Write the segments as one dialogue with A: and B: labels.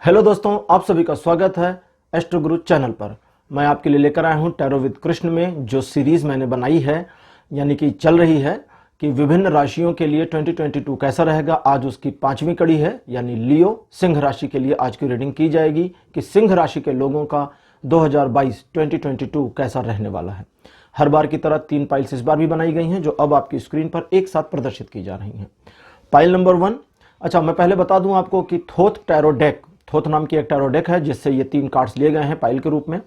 A: Hello दोस्तों, आप सभी का स्वागत है एस्ट्रो गुरु चैनल पर। मैं आपके लिए लेकर आया हूं टैरो विद कृष्ण में जो सीरीज मैंने बनाई है, यानी कि चल रही है कि विभिन्न राशियों के लिए 2022 कैसा रहेगा। आज उसकी 5वीं कड़ी है, यानी लियो सिंह राशि के लिए आज की रीडिंग की जाएगी कि सिंह राशि के लोगों का 2022 कैसा रहने वाला है। हर बार की तरह 3 पाइल्स इस बार भी बनाई गई हैं जो अब आपकी स्क्रीन पर एक साथ प्रदर्शित की जा रही हैं। Pile number 1। अच्छा, मैं पहले बता दूं आपको कि थोथ टैरो डेक, थोथ नाम की एक टैरो डेक है जिससे ये 3 कार्ड्स लिए गए हैं पाइल के रूप में।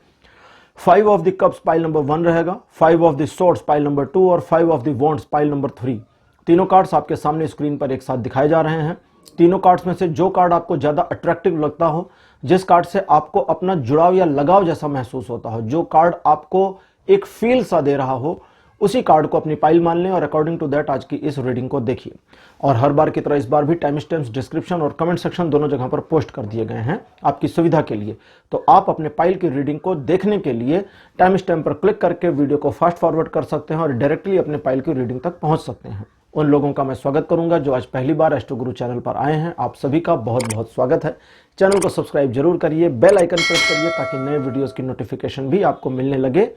A: 5 of the cups pile number 1 रहेगा, 5 of the swords pile number 2 और 5 of the wands pile number 3। तीनों कार्ड्स आपके सामने स्क्रीन पर एक साथ दिखाए जा रहे हैं। तीनों कार्ड्स में से जो कार्ड आपको ज्यादा अट्रैक्टिव लगता हो, जिस कार्ड से आपको अपना जुड़ाव या लगाव जैसा महसूस होता हो, जो कार्ड आपको एक फील सा दे रहा हो, उसी कार्ड को अपनी पाइल मान लें और अकॉर्डिंग टू दैट आज की इस रीडिंग को देखिए। और हर बार की तरह इस बार भी टाइम स्टैम्प्स डिस्क्रिप्शन और कमेंट सेक्शन दोनों जगह पर पोस्ट कर दिए गए हैं आपकी सुविधा के लिए। तो आप अपने पाइल की रीडिंग को देखने के लिए टाइम स्टैम्प पर क्लिक करके वीडियो को फास्ट फॉरवर्ड कर सकते हैं और डायरेक्टली अपने पाइल की रीडिंग तक पहुंच सकते हैं। उन लोगों का मैं स्वागत करूंगा जो आज पहली बार एस्ट्रो गुरु चैनल पर आए हैं। आप सभी का बहुत बहुत स्वागत है। चैनल को सब्सक्राइब जरूर करिए, बेल आइकन प्रेस करिए ताकि नए वीडियोस की नोटिफिकेशन भी आपको मिलने लगे,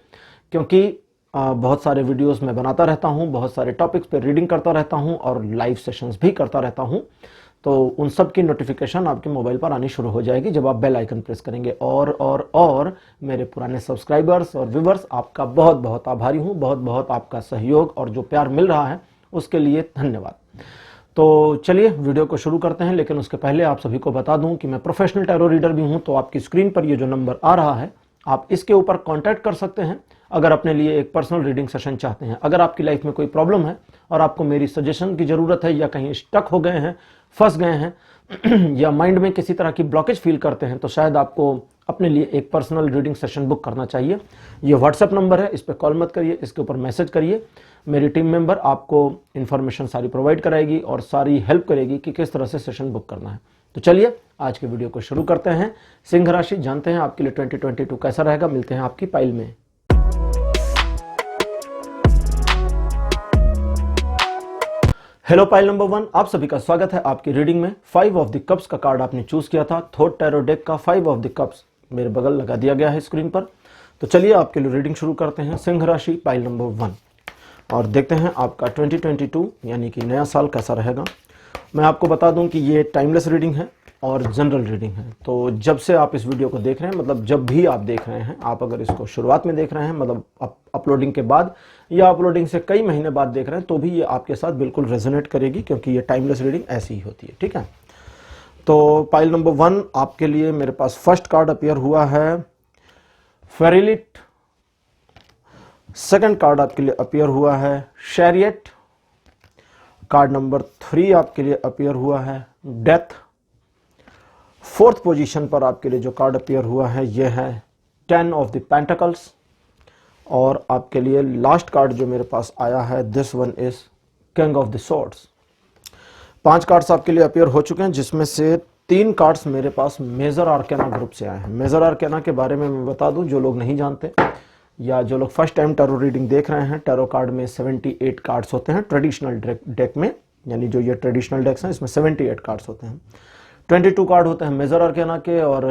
A: क्योंकि बहुत सारे वीडियोस मैं बनाता रहता हूं, बहुत सारे टॉपिक्स पे रीडिंग करता रहता हूं और लाइव सेशंस भी करता रहता हूं। तो उन सब की नोटिफिकेशन आपके मोबाइल पर आनी शुरू हो जाएगी जब आप बेल आइकन प्रेस करेंगे। और मेरे पुराने सब्सक्राइबर्स और व्यूवर्स, आपका बहुत बहुत आभारी हूं। बहुत बहुत आपका सहयोग और जो प्यार मिल रहा है उसके लिए धन्यवाद। तो चलिए वीडियो को शुरू करते हैं, लेकिन उसके पहले आप सभी को बता दूं कि मैं प्रोफेशनल टैरो रीडर भी हूं। तो आपकी स्क्रीन पर ये जो नंबर आ रहा है, आप इसके ऊपर कांटेक्ट कर सकते हैं अगर अपने लिए एक पर्सनल रीडिंग सेशन चाहते हैं। अगर आपकी लाइफ में कोई प्रॉब्लम है और आपको मेरी सजेशन की जरूरत है, या कहीं स्टक हो गए हैं, फंस गए हैं या माइंड में किसी तरह की ब्लॉकेज फील करते हैं, तो शायद आपको अपने लिए एक पर्सनल रीडिंग सेशन बुक करना चाहिए। ये व्हाट्सएप नंबर है, इस पर कॉल मत करिए, इसके ऊपर मैसेज करिए। मेरी टीम मेंबर आपको इन्फॉर्मेशन सारी प्रोवाइड कराएगी और सारी हेल्प करेगी कि किस तरह से सेशन बुक करना है। तो चलिए आज के वीडियो को शुरू करते हैं। सिंह राशि, जानते हैं आपके लिए 2022 कैसा रहेगा। मिलते हैं आपकी पाइल में। हेलो पाइल नंबर 1, आप सभी का स्वागत है आपकी रीडिंग में। 5 ऑफ द कप्स का कार्ड आपने चूज किया था। थोथ टैरो डेक का 5 ऑफ द कप्स मेरे बगल लगा दिया गया है स्क्रीन पर। तो चलिए आपके लिए रीडिंग शुरू करते हैं। सिंह राशि, पाइल नंबर 1, और देखते हैं आपका 2022 यानी कि नया साल कैसा रहेगा। मैं आपको बता दूं कि ये टाइमलेस रीडिंग है और जनरल रीडिंग है। तो जब से आप इस वीडियो को देख रहे हैं, मतलब जब भी आप देख रहे हैं, आप अगर इसको शुरुआत में देख रहे हैं, मतलब अपलोडिंग के बाद या अपलोडिंग से कई महीने बाद देख रहे हैं, तो भी ये आपके साथ बिल्कुल रेजोनेट करेगी, क्योंकि ये टाइमलेस रीडिंग ऐसी ही होती है। ठीक है, तो पाइल नंबर 1 आपके लिए मेरे पास फर्स्ट कार्ड अपीयर हुआ है फेरिलिट। सेकंड कार्ड आपके लिए अपीयर हुआ है शैरियट। कार्ड नंबर 3 आपके लिए अपीयर हुआ है डेथ। फोर्थ पोजीशन पर आपके लिए जो कार्ड अपीयर हुआ है ये है 10 ऑफ द पेंटिकल्स। और आपके लिए लास्ट कार्ड जो मेरे पास आया है, this one is king of the swords. 5 cards आपके लिए अपीयर हो चुके हैं, जिसमें से 3 कार्ड्स मेरे पास मेजर आर्केना ग्रुप से आए हैं। मेजर आर्केना के बारे में मैं बता दूं, जो लोग नहीं जानते या जो लोग फर्स्ट टाइम टैरो रीडिंग देख रहे हैं, टैरो कार्ड में 78 कार्ड्स होते हैं ट्रेडिशनल डेक में, यानी जो ये ट्रेडिशनल डेक्स हैं इसमें 78 कार्ड्स होते हैं। 22 कार्ड होते हैं मेजर आर्केना के और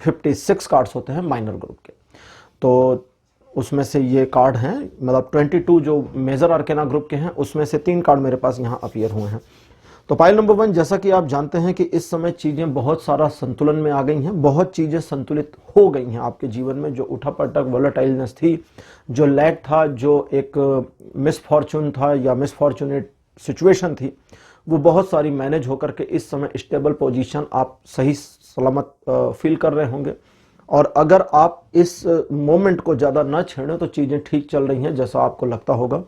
A: 56 कार्ड्स होते हैं माइनर ग्रुप के। तो उसमें से ये कार्ड हैं, मतलब 22 जो मेजर आर्केना ग्रुप के हैं, उसमें से 3 कार्ड मेरे पास यहाँ अपीयर हुए हैं। तो पाइल नंबर 1, जैसा कि आप जानते हैं कि इस समय चीजें बहुत सारा संतुलन में आ गई हैं, बहुत चीजें संतुलित हो गई हैं आपके जीवन में। जो उठापटक वोलेटाइलनेस थी, जो लैग था, जो एक मिसफॉर्चून था या मिसफॉर्चुनेट सिचुएशन थी, वो बहुत सारी मैनेज होकर के इस समय स्टेबल पोजीशन आप सही सलामत फील कर रहे होंगे। और अगर आप इस मोमेंट को ज़्यादा न छेड़ें तो चीज़ें ठीक चल रही हैं जैसा आपको लगता होगा।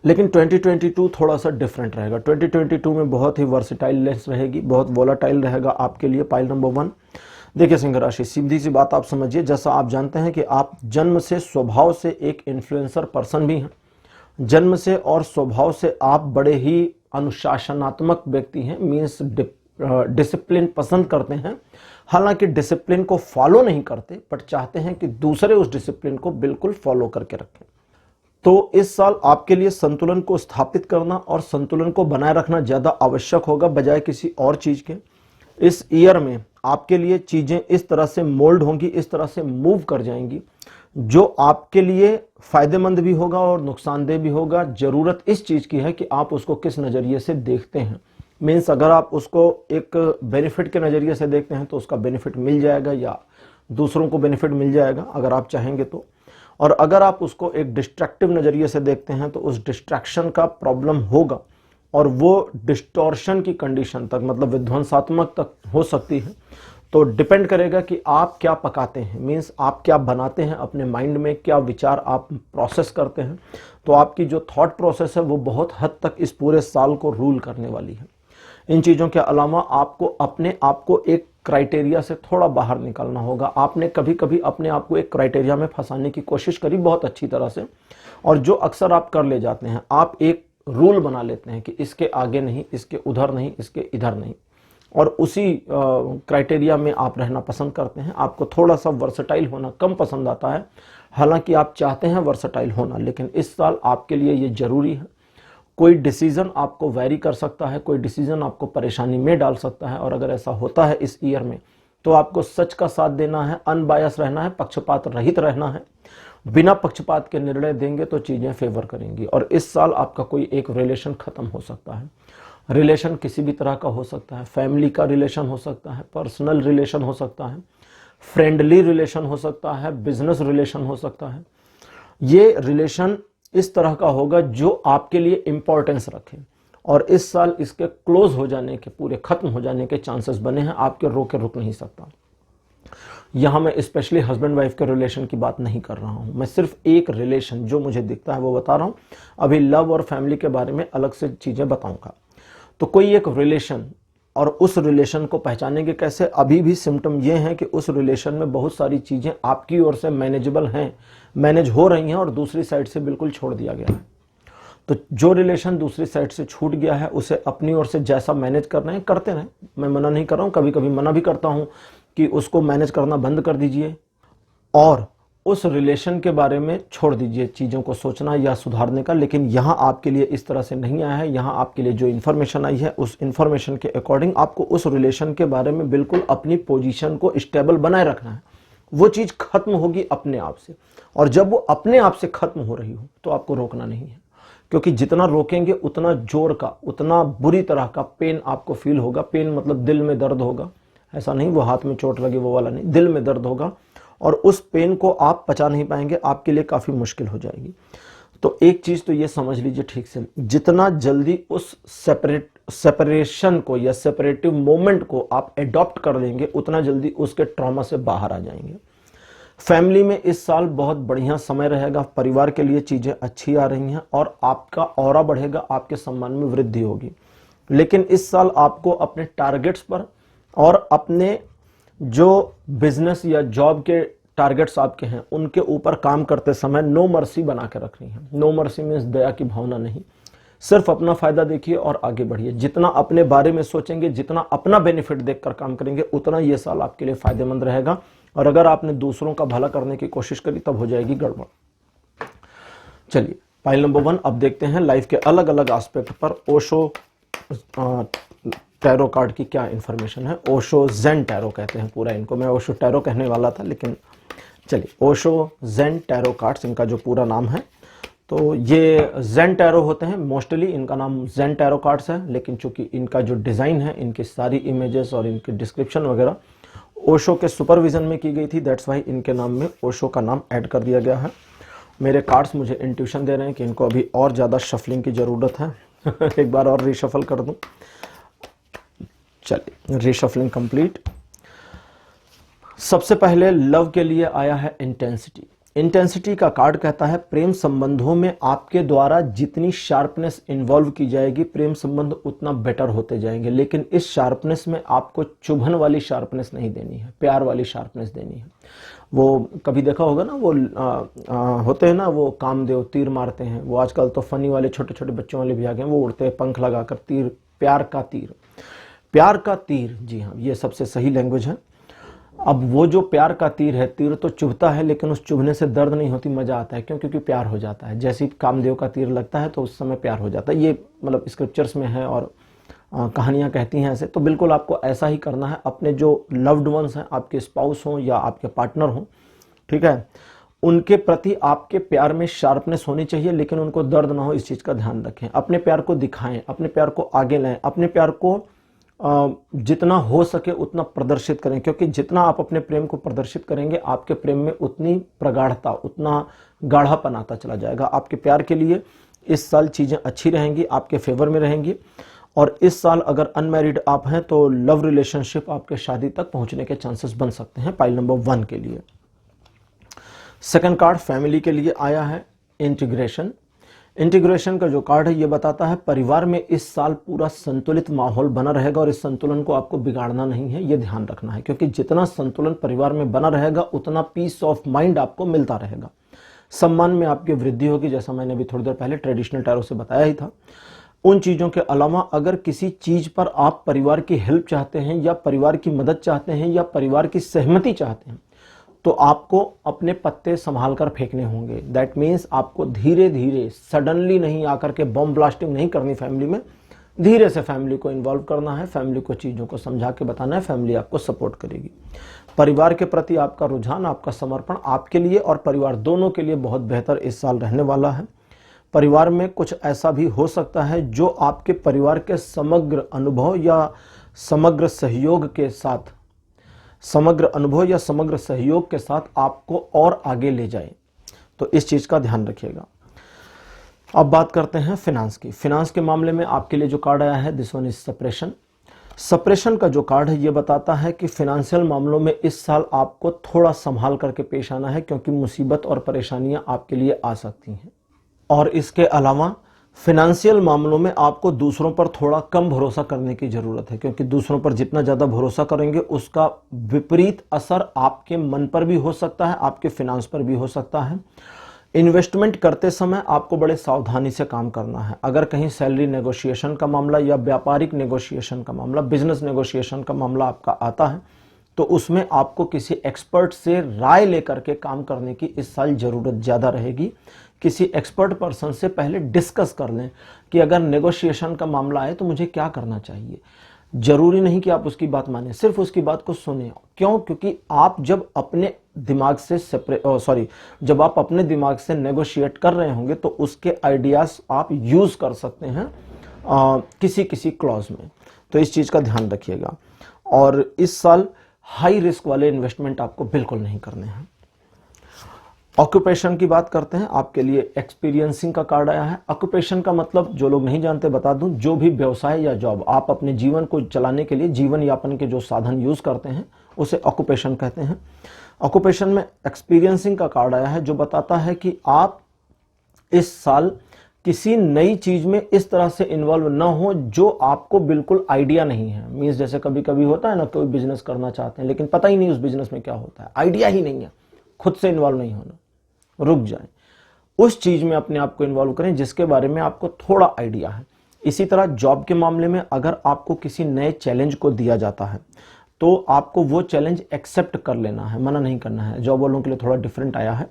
A: लेकिन 2022 थोड़ा सा डिफरेंट रहेगा। 2022 में बहुत ही वर्सेटाइलनेस रहेगी, बहुत वोलाटाइल रहेगा आपके लिए। पाइल नंबर 1, देखिए सिंह राशि, सीधी सी बात आप समझिए, जैसा आप जानते हैं कि आप जन्म से स्वभाव से एक इन्फ्लुएंसर पर्सन भी हैं। जन्म से और स्वभाव से आप बड़े ही अनुशासनात्मक व्यक्ति हैं, मीन्स डिसिप्लिन पसंद करते हैं। हालांकि डिसिप्लिन को फॉलो नहीं करते, बट चाहते हैं कि दूसरे उस डिसिप्लिन को बिल्कुल फॉलो करके रखें। तो इस साल आपके लिए संतुलन को स्थापित करना और संतुलन को बनाए रखना ज्यादा आवश्यक होगा बजाय किसी और चीज के। इस ईयर में आपके लिए चीजें इस तरह से मोल्ड होंगी, इस तरह से मूव कर जाएंगी, जो आपके लिए फायदेमंद भी होगा और नुकसानदेह भी होगा। जरूरत इस चीज की है कि आप उसको किस नजरिए से देखते हैं। मीन्स अगर आप उसको एक बेनिफिट के नजरिए से देखते हैं तो उसका बेनिफिट मिल जाएगा या दूसरों को बेनिफिट मिल जाएगा अगर आप चाहेंगे तो। और अगर आप उसको एक डिस्ट्रैक्टिव नजरिए से देखते हैं तो उस डिस्ट्रैक्शन का प्रॉब्लम होगा और वो डिस्टॉर्शन की कंडीशन तक, मतलब विध्वंसात्मक तक हो सकती है। तो डिपेंड करेगा कि आप क्या पकाते हैं, मीन्स आप क्या बनाते हैं अपने माइंड में, क्या विचार आप प्रोसेस करते हैं। तो आपकी जो थॉट प्रोसेस है वो बहुत हद तक इस पूरे साल को रूल करने वाली है। इन चीज़ों के अलावा आपको अपने आप को एक क्राइटेरिया से थोड़ा बाहर निकलना होगा। आपने कभी कभी अपने आप को एक क्राइटेरिया में फंसाने की कोशिश करी बहुत अच्छी तरह से, और जो अक्सर आप कर ले जाते हैं, आप एक रूल बना लेते हैं कि इसके आगे नहीं, इसके उधर नहीं, इसके इधर नहीं, और उसी क्राइटेरिया में आप रहना पसंद करते हैं। आपको थोड़ा सा वर्सटाइल होना कम पसंद आता है, हालांकि आप चाहते हैं वर्सटाइल होना, लेकिन इस साल आपके लिए ये जरूरी है। कोई डिसीजन आपको वैरी कर सकता है, कोई डिसीजन आपको परेशानी में डाल सकता है, और अगर ऐसा होता है इस ईयर में तो आपको सच का साथ देना है, अनबायस रहना है, पक्षपात रहित रहना है। बिना पक्षपात के निर्णय देंगे तो चीजें फेवर करेंगी। और इस साल आपका कोई एक रिलेशन खत्म हो सकता है। रिलेशन किसी भी तरह का हो सकता है, फैमिली का रिलेशन हो सकता है, पर्सनल रिलेशन हो सकता है, फ्रेंडली रिलेशन हो सकता है, बिजनेस रिलेशन हो सकता है। ये रिलेशन इस तरह का होगा जो आपके लिए इंपॉर्टेंस रखे, और इस साल इसके क्लोज हो जाने के, पूरे खत्म हो जाने के चांसेस बने हैं। आपके रोके रुक नहीं सकता। यहां मैं स्पेशली हस्बैंड वाइफ के रिलेशन की बात नहीं कर रहा हूं, मैं सिर्फ एक रिलेशन जो मुझे दिखता है वो बता रहा हूं। अभी लव और फैमिली के बारे में अलग से चीजें बताऊंगा। तो कोई एक रिलेशन, और उस रिलेशन को पहचानेंगे कैसे? अभी भी सिम्टम ये हैं कि उस रिलेशन में बहुत सारी चीजें आपकी ओर से मैनेजेबल हैं, मैनेज हो रही हैं, और दूसरी साइड से बिल्कुल छोड़ दिया गया है। तो जो रिलेशन दूसरी साइड से छूट गया है उसे अपनी ओर से जैसा मैनेज करना है करते रहें। मैं मना नहीं कर रहा हूं, कभी कभी मना भी करता हूं कि उसको मैनेज करना बंद कर दीजिए और उस रिलेशन के बारे में छोड़ दीजिए चीज़ों को सोचना या सुधारने का। लेकिन यहाँ आपके लिए इस तरह से नहीं आया है। यहाँ आपके लिए जो इन्फॉर्मेशन आई है उस इन्फॉर्मेशन के अकॉर्डिंग आपको उस रिलेशन के बारे में बिल्कुल अपनी पोजीशन को स्टेबल बनाए रखना है। वो चीज़ खत्म होगी अपने आप से, और जब वो अपने आप से खत्म हो रही हो तो आपको रोकना नहीं है, क्योंकि जितना रोकेंगे उतना जोर का, उतना बुरी तरह का पेन आपको फील होगा। पेन मतलब दिल में दर्द होगा, ऐसा नहीं वो हाथ में चोट लगी वो वाला नहीं, दिल में दर्द होगा, और उस पेन को आप पचा नहीं पाएंगे, आपके लिए काफ़ी मुश्किल हो जाएगी। तो एक चीज़ तो ये समझ लीजिए ठीक से, जितना जल्दी उस सेपरेशन को या सेपरेटिव मोमेंट को आप एडॉप्ट कर लेंगे उतना जल्दी उसके ट्रॉमा से बाहर आ जाएंगे। फैमिली में इस साल बहुत बढ़िया समय रहेगा, परिवार के लिए चीज़ें अच्छी आ रही हैं और आपका ऑरा बढ़ेगा, आपके सम्मान में वृद्धि होगी। लेकिन इस साल आपको अपने टारगेट्स पर और अपने जो बिजनेस या जॉब के टारगेट्स आपके हैं उनके ऊपर काम करते समय नो मर्सी बना के रखनी है। नो मर्सी मीन्स दया की भावना नहीं, सिर्फ अपना फायदा देखिए और आगे बढ़िए। जितना अपने बारे में सोचेंगे, जितना अपना बेनिफिट देखकर काम करेंगे, उतना ये साल आपके लिए फायदेमंद रहेगा। और अगर आपने दूसरों का भला करने की कोशिश करी तब हो जाएगी गड़बड़। चलिए पाइल नंबर 1 अब देखते हैं लाइफ के अलग अलग एस्पेक्ट पर ओशो टैरो कार्ड की क्या इन्फॉर्मेशन है। ओशो जेन टैरो कहते हैं पूरा इनको, मैं ओशो टैरो कहने वाला था लेकिन चलिए, ओशो जेन टैरो कार्ड्स इनका जो पूरा नाम है। तो ये जेन टैरो होते हैं, मोस्टली इनका नाम जेन टैरो कार्ड्स है, लेकिन चूंकि इनका जो डिज़ाइन है, इनकी सारी इमेजेस और इनकी डिस्क्रिप्शन वगैरह ओशो के सुपरविजन में की गई थी, दैट्स वाई इनके नाम में ओशो का नाम ऐड कर दिया गया है। मेरे कार्ड्स मुझे इंट्यूशन दे रहे हैं कि इनको अभी और ज़्यादा शफलिंग की ज़रूरत है एक बार और रीशफल कर दूं। चलिए, रीशफलिंग कंप्लीट। सबसे पहले लव के लिए आया है इंटेंसिटी। इंटेंसिटी का कार्ड कहता है प्रेम संबंधों में आपके द्वारा जितनी शार्पनेस इन्वॉल्व की जाएगी, प्रेम संबंध उतना बेटर होते जाएंगे। लेकिन इस शार्पनेस में आपको चुभन वाली शार्पनेस नहीं देनी है, प्यार वाली शार्पनेस देनी है। वो कभी देखा होगा ना, वो होते हैं ना, वो कामदेव तीर मारते हैं। वो आजकल तो फनी वाले छोटे छोटे बच्चों वाले भी आ गए हैं, वो उड़ते हैं पंख लगाकर, तीर, प्यार का तीर, प्यार का तीर। जी हाँ, ये सबसे सही लैंग्वेज है। अब वो जो प्यार का तीर है, तीर तो चुभता है लेकिन उस चुभने से दर्द नहीं होती, मजा आता है। क्यों? क्योंकि प्यार हो जाता है। जैसे ही कामदेव का तीर लगता है तो उस समय प्यार हो जाता है। ये मतलब स्क्रिप्चर्स में है और कहानियाँ कहती हैं ऐसे, तो बिल्कुल आपको ऐसा ही करना है। अपने जो लव्ड वंस हैं, आपके स्पाउस हों या आपके पार्टनर हों, ठीक है, उनके प्रति आपके प्यार में शार्पनेस होनी चाहिए, लेकिन उनको दर्द ना हो, इस चीज़ का ध्यान रखें। अपने प्यार को दिखाएं, अपने प्यार को आगे लाएं, अपने प्यार को जितना हो सके उतना प्रदर्शित करें, क्योंकि जितना आप अपने प्रेम को प्रदर्शित करेंगे, आपके प्रेम में उतनी प्रगाढ़ता, उतना गाढ़ापन आता चला जाएगा। आपके प्यार के लिए इस साल चीज़ें अच्छी रहेंगी, आपके फेवर में रहेंगी। और इस साल अगर अनमैरिड आप हैं तो लव रिलेशनशिप आपके शादी तक पहुंचने के चांसेस बन सकते हैं, पाइल नंबर 1 के लिए। सेकंड कार्ड फैमिली के लिए आया है इंटीग्रेशन। इंटीग्रेशन का जो कार्ड है ये बताता है परिवार में इस साल पूरा संतुलित माहौल बना रहेगा, और इस संतुलन को आपको बिगाड़ना नहीं है, ये ध्यान रखना है, क्योंकि जितना संतुलन परिवार में बना रहेगा उतना पीस ऑफ माइंड आपको मिलता रहेगा। सम्मान में आपकी वृद्धि होगी, जैसा मैंने अभी थोड़ी देर पहले ट्रेडिशनल टैरो से बताया ही था। उन चीज़ों के अलावा अगर किसी चीज़ पर आप परिवार की हेल्प चाहते हैं, या परिवार की मदद चाहते हैं, या परिवार की सहमति चाहते हैं, तो आपको अपने पत्ते संभाल कर फेंकने होंगे। दैट मीन्स आपको धीरे धीरे, सडनली नहीं आकर के बम ब्लास्टिंग नहीं करनी फैमिली में, धीरे से फैमिली को इन्वॉल्व करना है, फैमिली को चीज़ों को समझा के बताना है, फैमिली आपको सपोर्ट करेगी। परिवार के प्रति आपका रुझान, आपका समर्पण आपके लिए और परिवार दोनों के लिए बहुत बेहतर इस साल रहने वाला है। परिवार में कुछ ऐसा भी हो सकता है जो आपके परिवार के समग्र अनुभव या समग्र सहयोग के साथ, समग्र अनुभव या समग्र सहयोग के साथ आपको और आगे ले जाए, तो इस चीज़ का ध्यान रखिएगा। अब बात करते हैं फिनांस की। फिनांस के मामले में आपके लिए जो कार्ड आया है, this one is separation. Separation का जो कार्ड है ये बताता है कि फिनेंशियल मामलों में इस साल आपको थोड़ा संभाल करके पेश आना है, क्योंकि मुसीबत और परेशानियां आपके लिए आ सकती हैं। और इसके अलावा फिनेंशियल मामलों में आपको दूसरों पर थोड़ा कम भरोसा करने की ज़रूरत है, क्योंकि दूसरों पर जितना ज़्यादा भरोसा करेंगे उसका विपरीत असर आपके मन पर भी हो सकता है, आपके फिनांस पर भी हो सकता है। इन्वेस्टमेंट करते समय आपको बड़े सावधानी से काम करना है। अगर कहीं सैलरी नेगोशिएशन का मामला या व्यापारिक नेगोशिएशन का मामला, बिजनेस नेगोशिएशन का मामला आपका आता है, तो उसमें आपको किसी एक्सपर्ट से राय लेकर के काम करने की इस साल ज़रूरत ज़्यादा रहेगी। किसी एक्सपर्ट पर्सन से पहले डिस्कस कर लें कि अगर नेगोशिएशन का मामला आए तो मुझे क्या करना चाहिए। जरूरी नहीं कि आप उसकी बात मानें, सिर्फ उसकी बात को सुनें। क्यों? क्योंकि आप जब अपने दिमाग से जब आप अपने दिमाग से नेगोशिएट कर रहे होंगे तो उसके आइडियाज आप यूज कर सकते हैं किसी किसी क्लॉज में, तो इस चीज का ध्यान रखिएगा। और इस साल हाई रिस्क वाले इन्वेस्टमेंट आपको बिल्कुल नहीं करने हैं। ऑक्यूपेशन की बात करते हैं, आपके लिए एक्सपीरियंसिंग का कार्ड आया है। ऑक्यूपेशन का मतलब, जो लोग नहीं जानते बता दूं, जो भी व्यवसाय या जॉब आप अपने जीवन को चलाने के लिए, जीवन यापन के जो साधन यूज करते हैं, उसे ऑक्यूपेशन कहते हैं। ऑक्यूपेशन में एक्सपीरियंसिंग का कार्ड आया है, जो बताता है कि आप इस साल किसी नई चीज में इस तरह से इन्वॉल्व ना हो जो आपको बिल्कुल आइडिया नहीं है। मीन्स जैसे कभी कभी होता है ना, कोई बिजनेस करना चाहते हैं लेकिन पता ही नहीं उस बिजनेस में क्या होता है, आइडिया ही नहीं है, खुद से इन्वॉल्व नहीं होना, रुक जाएं। उस चीज में अपने आप को इन्वॉल्व करें जिसके बारे में आपको थोड़ा आइडिया है। इसी तरह जॉब के मामले में अगर आपको किसी नए चैलेंज को दिया जाता है तो आपको वो चैलेंज एक्सेप्ट कर लेना है, मना नहीं करना है। जॉब वालों के लिए थोड़ा डिफरेंट आया है,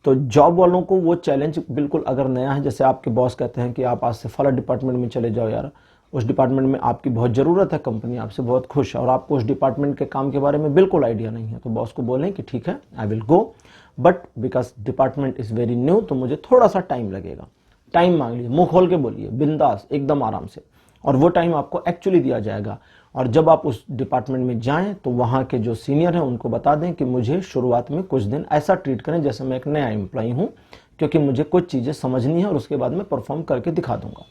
A: तो जॉब वालों को वो चैलेंज बिल्कुल अगर नया है, जैसे आपके बॉस कहते हैं कि आप आज से फला डिपार्टमेंट में चले जाओ यार, उस डिपार्टमेंट में आपकी बहुत ज़रूरत है, कंपनी आपसे बहुत खुश है और आपको उस डिपार्टमेंट के काम के बारे में बिल्कुल आइडिया नहीं है, तो बॉस को बोलें कि ठीक है I will go, but because department is very new तो मुझे थोड़ा सा टाइम लगेगा। टाइम मांग लीजिए, मुंह खोल के बोलिए, बिंदास, एकदम आराम से, और वो टाइम आपको एक्चुअली दिया जाएगा। और जब आप उस डिपार्टमेंट में जाएं तो वहाँ के जो सीनियर हैं उनको बता दें कि मुझे शुरुआत में कुछ दिन ऐसा ट्रीट करें जैसे मैं एक नया एम्प्लॉई हूँ, क्योंकि मुझे कुछ चीज़ें समझनी है और उसके बाद मैं परफॉर्म करके दिखा दूंगा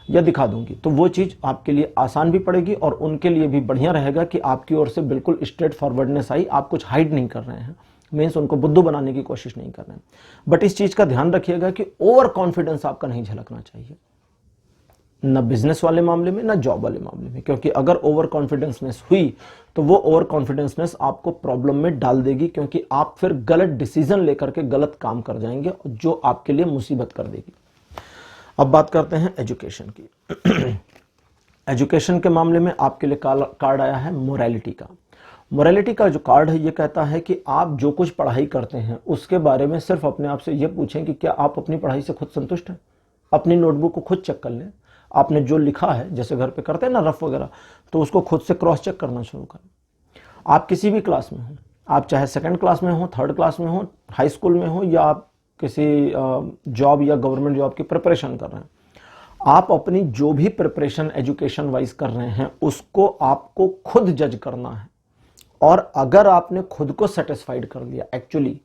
A: या दिखा दूंगी। तो वो चीज़ आपके लिए आसान भी पड़ेगी और उनके लिए भी बढ़िया रहेगा कि आपकी ओर से बिल्कुल स्ट्रेट फॉरवर्डनेस आई, आप कुछ हाइड नहीं कर रहे हैं, मीन्स उनको बुद्धू बनाने की कोशिश नहीं कर रहे हैं। बट इस चीज़ का ध्यान रखिएगा कि ओवर कॉन्फिडेंस आपका नहीं झलकना चाहिए, न बिजनेस वाले मामले में न जॉब वाले मामले में, क्योंकि अगर ओवर कॉन्फिडेंसनेस हुई तो वो ओवर कॉन्फिडेंसनेस आपको प्रॉब्लम में डाल देगी, क्योंकि आप फिर गलत डिसीजन लेकर के गलत काम कर जाएंगे जो आपके लिए मुसीबत कर देगी। अब बात करते हैं एजुकेशन की। एजुकेशन के मामले में आपके लिए कार्ड आया है मोरालिटी का। मोरालिटी का जो कार्ड है ये कहता है कि आप जो कुछ पढ़ाई करते हैं उसके बारे में सिर्फ अपने आप से ये पूछें कि क्या आप अपनी पढ़ाई से खुद संतुष्ट हैं। अपनी नोटबुक को खुद चेक कर लें, आपने जो लिखा है, जैसे घर पे करते हैं ना रफ वगैरह, तो उसको खुद से क्रॉस चेक करना शुरू करें। आप किसी भी क्लास में हो, आप चाहे सेकंड क्लास में हो, थर्ड क्लास में हो, हाई स्कूल में हो, या आप किसी जॉब या गवर्नमेंट जॉब की प्रिपरेशन कर रहे हैं, आप अपनी जो भी प्रिपरेशन एजुकेशन वाइज कर रहे हैं उसको आपको खुद जज करना है। और अगर आपने खुद को सेटिस्फाइड कर लिया एक्चुअली,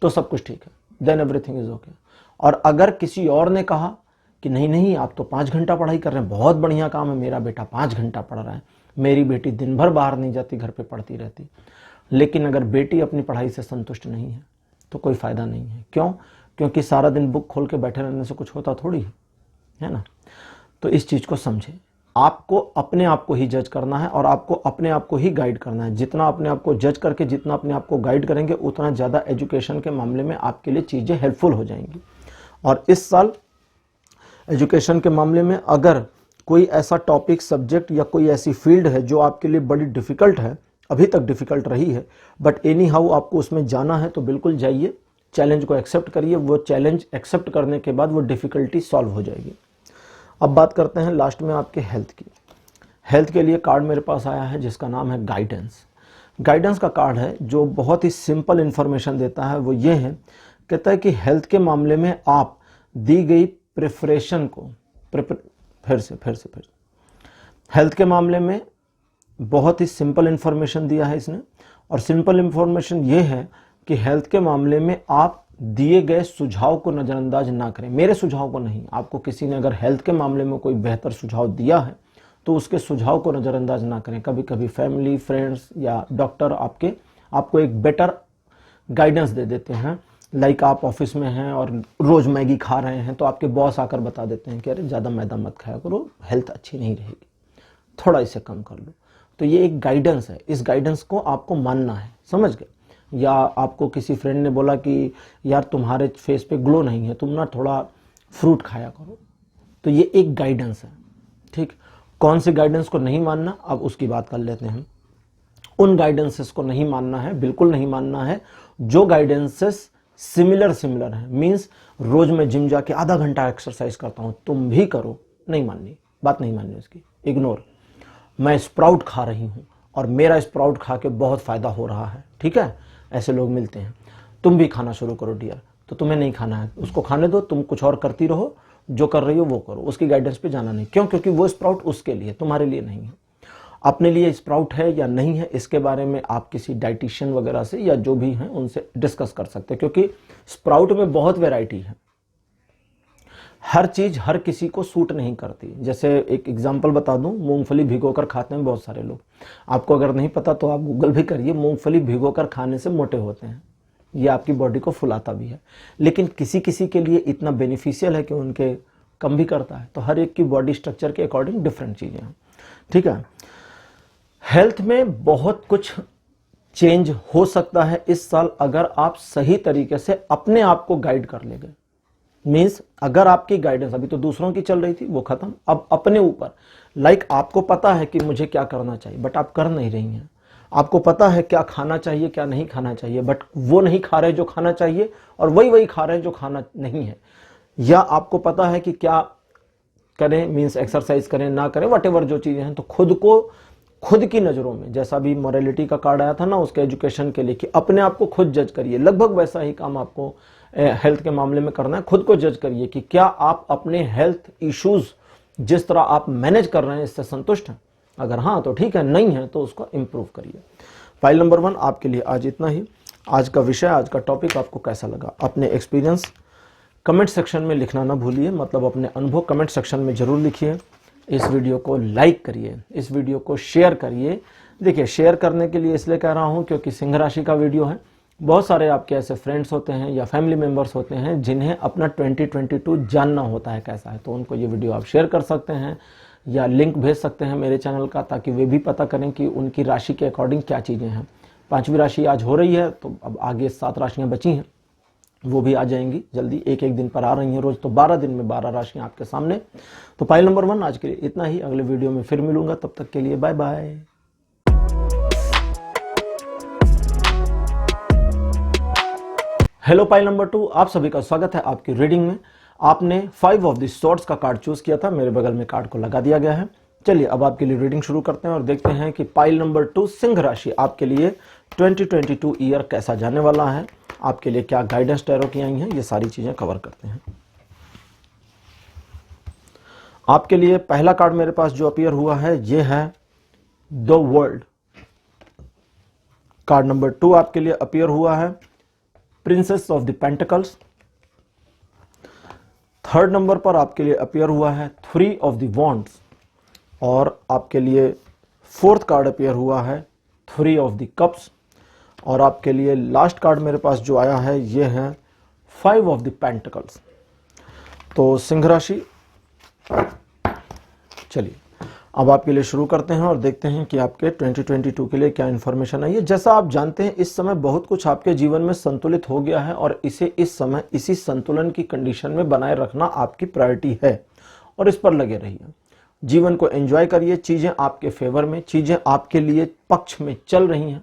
A: तो सब कुछ ठीक है, देन एवरीथिंग इज ओके। और अगर किसी और ने कहा कि नहीं नहीं आप तो 5 घंटा पढ़ाई कर रहे हैं, बहुत बढ़िया काम है, मेरा बेटा 5 घंटा पढ़ रहा है, मेरी बेटी दिन भर बाहर नहीं जाती, घर पे पढ़ती रहती, लेकिन अगर बेटी अपनी पढ़ाई से संतुष्ट नहीं है तो कोई फायदा नहीं है। क्यों? क्योंकि सारा दिन बुक खोल के बैठे रहने से कुछ होता थोड़ी है ना। तो इस चीज को समझे, आपको अपने आप को ही जज करना है और आपको अपने आप को ही गाइड करना है। जितना अपने आप को जज करके जितना अपने आप को गाइड करेंगे, उतना ज़्यादा एजुकेशन के मामले में आपके लिए चीज़ें हेल्पफुल हो जाएंगी। और इस साल एजुकेशन के मामले में अगर कोई ऐसा टॉपिक, सब्जेक्ट या कोई ऐसी फील्ड है जो आपके लिए बड़ी डिफ़िकल्ट है, अभी तक डिफ़िकल्ट रही है, बट एनी हाउ आपको उसमें जाना है, तो बिल्कुल जाइए, चैलेंज को एक्सेप्ट करिए। वो चैलेंज एक्सेप्ट करने के बाद वो डिफ़िकल्टी सॉल्व हो जाएगी। अब बात करते हैं लास्ट में आपके हेल्थ की। हेल्थ के लिए कार्ड मेरे पास आया है जिसका नाम है गाइडेंस। गाइडेंस का कार्ड है जो बहुत ही सिंपल इंफॉर्मेशन देता है। वो ये है, कहता है कि हेल्थ के मामले में आप दी गई प्रिपरेशन को फिर से हेल्थ के मामले में बहुत ही सिंपल इंफॉर्मेशन दिया है इसने। और सिंपल इंफॉर्मेशन ये है कि हेल्थ के मामले में आप दिए गए सुझाव को नज़रअंदाज ना करें। मेरे सुझाव को नहीं, आपको किसी ने अगर हेल्थ के मामले में कोई बेहतर सुझाव दिया है तो उसके सुझाव को नज़रअंदाज ना करें। कभी कभी फैमिली, फ्रेंड्स या डॉक्टर आपको एक बेटर गाइडेंस दे देते हैं। लाइक आप ऑफिस में हैं और रोज़ मैगी खा रहे हैं, तो आपके बॉस आकर बता देते हैं कि अरे ज़्यादा मैदा मत खाया करो, हेल्थ अच्छी नहीं रहेगी, थोड़ा इसे कम कर लो। तो ये एक गाइडेंस है, इस गाइडेंस को आपको मानना है, समझ गए। या आपको किसी फ्रेंड ने बोला कि यार तुम्हारे फेस पे ग्लो नहीं है, तुम ना थोड़ा फ्रूट खाया करो, तो ये एक गाइडेंस है, ठीक। कौन से गाइडेंस को नहीं मानना, अब उसकी बात कर लेते हैं। उन गाइडेंसेस को नहीं मानना है, बिल्कुल नहीं मानना है जो गाइडेंसेस सिमिलर है। मीन्स रोज मैं जिम जाके आधा घंटा एक्सरसाइज करता हूं, तुम भी करो, नहीं माननी, बात नहीं माननी उसकी, इग्नोर। मैं स्प्राउट खा रही हूं और मेरा स्प्राउट खा के बहुत फायदा हो रहा है, ठीक है, ऐसे लोग मिलते हैं, तुम भी खाना शुरू करो डियर, तो तुम्हें नहीं खाना है, उसको खाने दो, तुम कुछ और करती रहो, जो कर रही हो वो करो, उसकी गाइडेंस पे जाना नहीं। क्यों? क्योंकि वो स्प्राउट उसके लिए, तुम्हारे लिए नहीं है। अपने लिए स्प्राउट है या नहीं है, इसके बारे में आप किसी डाइटिशियन वगैरह से या जो भी हैं उनसे डिस्कस कर सकते हैं, क्योंकि स्प्राउट में बहुत वैरायटी है, हर चीज हर किसी को सूट नहीं करती। जैसे एक एग्जांपल बता दूं, मूंगफली भिगोकर खाते हैं बहुत सारे लोग, आपको अगर नहीं पता तो आप गूगल भी करिए, मूंगफली भिगोकर खाने से मोटे होते हैं, ये आपकी बॉडी को फुलाता भी है, लेकिन किसी किसी के लिए इतना बेनिफिशियल है कि उनके कम भी करता है। तो हर एक की बॉडी स्ट्रक्चर के अकॉर्डिंग डिफरेंट चीजें हैं, ठीक है। हेल्थ में बहुत कुछ चेंज हो सकता है इस साल अगर आप सही तरीके से अपने आप को गाइड कर ले गए। मीन्स अगर आपकी गाइडेंस, अभी तो दूसरों की चल रही थी वो खत्म, अब अपने ऊपर, लाइक आपको पता है कि मुझे क्या करना चाहिए बट आप कर नहीं रही हैं, आपको पता है क्या खाना चाहिए क्या नहीं खाना चाहिए, बट वो नहीं खा रहे जो खाना चाहिए और वही खा रहे हैं जो खाना नहीं है। या आपको पता है कि क्या करें, मीन्स एक्सरसाइज करें ना करें, वट जो चीजें हैं, तो खुद की नज़रों में, जैसा भी मोरालिटी का कार्ड आया था ना उसके एजुकेशन के लिए, कि अपने आप को खुद जज करिए, लगभग वैसा ही काम आपको हेल्थ के मामले में करना है। खुद को जज करिए कि क्या आप अपने हेल्थ इश्यूज जिस तरह आप मैनेज कर रहे हैं इससे संतुष्ट हैं, अगर हाँ तो ठीक है, नहीं है तो उसको इंप्रूव करिए। फाइल नंबर 1 आपके लिए आज इतना ही। आज का विषय, आज का टॉपिक आपको कैसा लगा, अपने एक्सपीरियंस कमेंट सेक्शन में लिखना ना भूलिए, मतलब अपने अनुभव कमेंट सेक्शन में जरूर लिखिए। इस वीडियो को लाइक करिए, इस वीडियो को शेयर करिए। देखिए, शेयर करने के लिए इसलिए कह रहा हूं क्योंकि सिंह राशि का वीडियो है, बहुत सारे आपके ऐसे फ्रेंड्स होते हैं या फैमिली मेंबर्स होते हैं जिन्हें अपना 2022 जानना होता है कैसा है, तो उनको ये वीडियो आप शेयर कर सकते हैं या लिंक भेज सकते हैं मेरे चैनल का, ताकि वे भी पता करें कि उनकी राशि के अकॉर्डिंग क्या चीज़ें हैं। 5वीं राशि आज हो रही है, तो अब आगे 7 राशियाँ बची हैं, वो भी आ जाएंगी जल्दी, एक दिन पर आ रही हैं रोज, तो 12 दिन में 12 राशियां आपके सामने। तो फाइल नंबर 1 आज के लिए इतना ही, अगले वीडियो में फिर मिलूंगा, तब तक के लिए bye bye. Hello file number 2, आप सभी का स्वागत है आपकी रीडिंग में। आपने 5 ऑफ द स्वॉर्ड्स का कार्ड चूज किया था, मेरे बगल में कार्ड को लगा दिया गया है। चलिए अब आपके लिए रीडिंग शुरू करते हैं और देखते हैं कि पाइल नंबर 2 सिंह राशि आपके लिए 2022 ईयर कैसा जाने वाला है, आपके लिए क्या गाइडेंस टैरो की आई हैं, ये सारी चीजें कवर करते हैं। आपके लिए पहला कार्ड मेरे पास जो अपीयर हुआ है ये है द वर्ल्ड। कार्ड नंबर 2 आपके लिए अपीयर हुआ है princess of the pentacles. Third number पर आपके लिए अपीयर हुआ है 3 ऑफ द वॉन्ड्स और आपके लिए फोर्थ कार्ड अपीयर हुआ है 3 ऑफ द कप्स और आपके लिए लास्ट कार्ड मेरे पास जो आया है ये है 5 ऑफ द पेंटिकल्स। तो सिंह राशि, चलिए अब आपके लिए शुरू करते हैं और देखते हैं कि आपके 2022 के लिए क्या इंफॉर्मेशन आई है। जैसा आप जानते हैं इस समय बहुत कुछ आपके जीवन में संतुलित हो गया है और इसे इस समय इसी संतुलन की कंडीशन में बनाए रखना आपकी प्रायोरिटी है और इस पर लगे रहिए। जीवन को एंजॉय करिए, चीजें आपके फेवर में, चीजें आपके लिए पक्ष में चल रही हैं,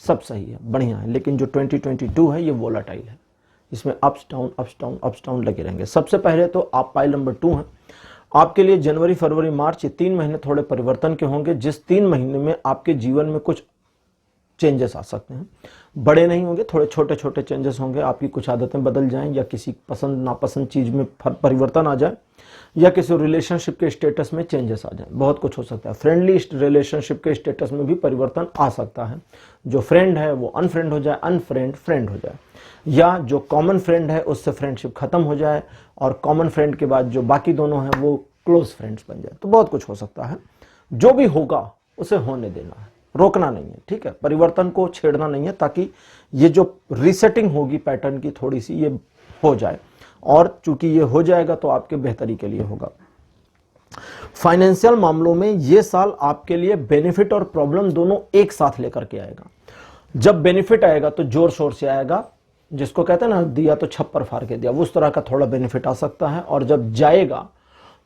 A: सब सही है, बढ़िया है। लेकिन जो 2022 है ये वोलाटाइल है, इसमें ups down ups down ups down लगे रहेंगे। सबसे पहले तो आप पाइल नंबर 2 हैं, आपके लिए जनवरी फरवरी मार्च ये 3 महीने थोड़े परिवर्तन के होंगे, जिस 3 महीने में आपके जीवन में कुछ चेंजेस आ सकते हैं। बड़े नहीं होंगे, थोड़े छोटे छोटे चेंजेस होंगे, आपकी कुछ आदतें बदल जाएं या किसी पसंद नापसंद चीज में परिवर्तन आ जाए या किसी रिलेशनशिप के स्टेटस में चेंजेस आ जाए, बहुत कुछ हो सकता है। फ्रेंडली रिलेशनशिप के स्टेटस में भी परिवर्तन आ सकता है, जो फ्रेंड है वो अनफ्रेंड हो जाए, अनफ्रेंड फ्रेंड हो जाए, या जो कॉमन फ्रेंड है उससे फ्रेंडशिप खत्म हो जाए और कॉमन फ्रेंड के बाद जो बाकी दोनों हैं वो क्लोज फ्रेंड्स बन जाए। तो बहुत कुछ हो सकता है, जो भी होगा उसे होने देना है, रोकना नहीं है, ठीक है। परिवर्तन को छेड़ना नहीं है ताकि ये जो रीसेटिंग होगी पैटर्न की थोड़ी सी ये हो जाए, और चूंकि ये हो जाएगा तो आपके बेहतरी के लिए होगा। फाइनेंशियल मामलों में ये साल आपके लिए बेनिफिट और प्रॉब्लम दोनों एक साथ लेकर के आएगा। जब बेनिफिट आएगा तो जोर शोर से आएगा, जिसको कहते हैं ना दिया तो छप्पर फाड़ के दिया, उस तरह का थोड़ा बेनिफिट आ सकता है। और जब जाएगा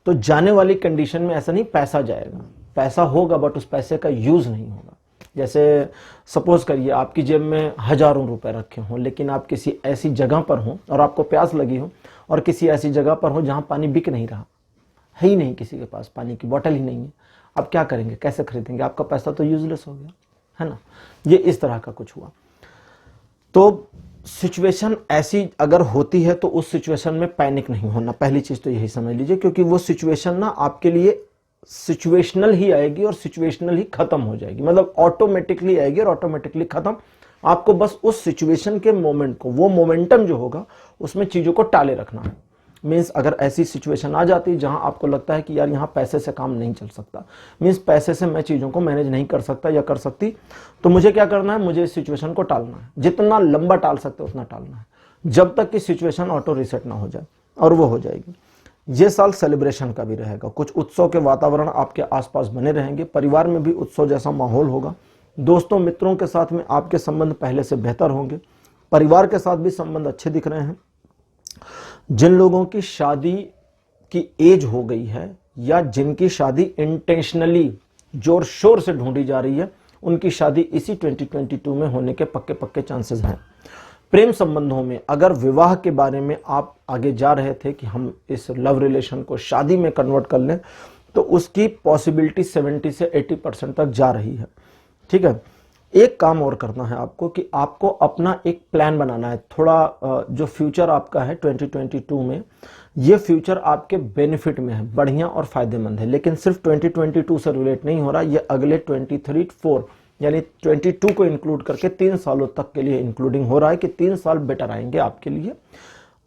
A: तो जाने वाली कंडीशन में ऐसा नहीं पैसा जाएगा, पैसा होगा बट उस पैसे का यूज नहीं होगा। जैसे सपोज करिए आपकी जेब में हजारों रुपए रखे हों, लेकिन आप किसी ऐसी जगह पर हों और आपको प्यास लगी हो और किसी ऐसी जगह पर हो जहां पानी बिक नहीं रहा है, ही नहीं, किसी के पास पानी की बोतल ही नहीं है, आप क्या करेंगे, कैसे खरीदेंगे, आपका पैसा तो यूजलेस हो गया है ना। ये इस तरह का कुछ हुआ। तो सिचुएशन ऐसी अगर होती है तो उस सिचुएशन में पैनिक नहीं होना, पहली चीज तो यही समझ लीजिए, क्योंकि वो सिचुएशन ना आपके लिए सिचुएशनल ही आएगी और सिचुएशनल ही खत्म हो जाएगी, मतलब ऑटोमेटिकली आएगी और ऑटोमेटिकली खत्म। आपको बस उस सिचुएशन के मोमेंट को, वो मोमेंटम जो होगा उसमें चीजों को टाले रखना है। मीन्स अगर ऐसी सिचुएशन आ जाती है जहां आपको लगता है कि यार यहाँ पैसे से काम नहीं चल सकता, मीन्स पैसे से मैं चीजों को मैनेज नहीं कर सकता या कर सकती, तो मुझे क्या करना है, मुझे इस सिचुएशन को टालना है, जितना लंबा टाल सकते उतना टालना है, जब तक कि सिचुएशन ऑटो रीसेट ना हो जाए, और वो हो जाएगी। ये साल सेलिब्रेशन का भी रहेगा, कुछ उत्सव के वातावरण आपके आसपास बने रहेंगे, परिवार में भी उत्सव जैसा माहौल होगा, दोस्तों मित्रों के साथ में आपके संबंध पहले से बेहतर होंगे, परिवार के साथ भी संबंध अच्छे दिख रहे हैं। जिन लोगों की शादी की एज हो गई है या जिनकी शादी इंटेंशनली जोर शोर से ढूंढी जा रही है, उनकी शादी इसी 2022 में होने के पक्के पक्के चांसेस हैं। प्रेम संबंधों में अगर विवाह के बारे में आप आगे जा रहे थे कि हम इस लव रिलेशन को शादी में कन्वर्ट कर लें, तो उसकी पॉसिबिलिटी 70 से 80% तक जा रही है, ठीक है। एक काम और करना है आपको कि आपको अपना एक प्लान बनाना है, थोड़ा जो फ्यूचर आपका है 2022 में, ये फ्यूचर आपके बेनिफिट में है, बढ़िया और फायदेमंद है, लेकिन सिर्फ 2022 से रिलेट नहीं हो रहा, ये अगले 23-4 यानी 22 को इंक्लूड करके 3 सालों तक के लिए इंक्लूडिंग हो रहा है कि 3 साल बेटर आएंगे आपके लिए।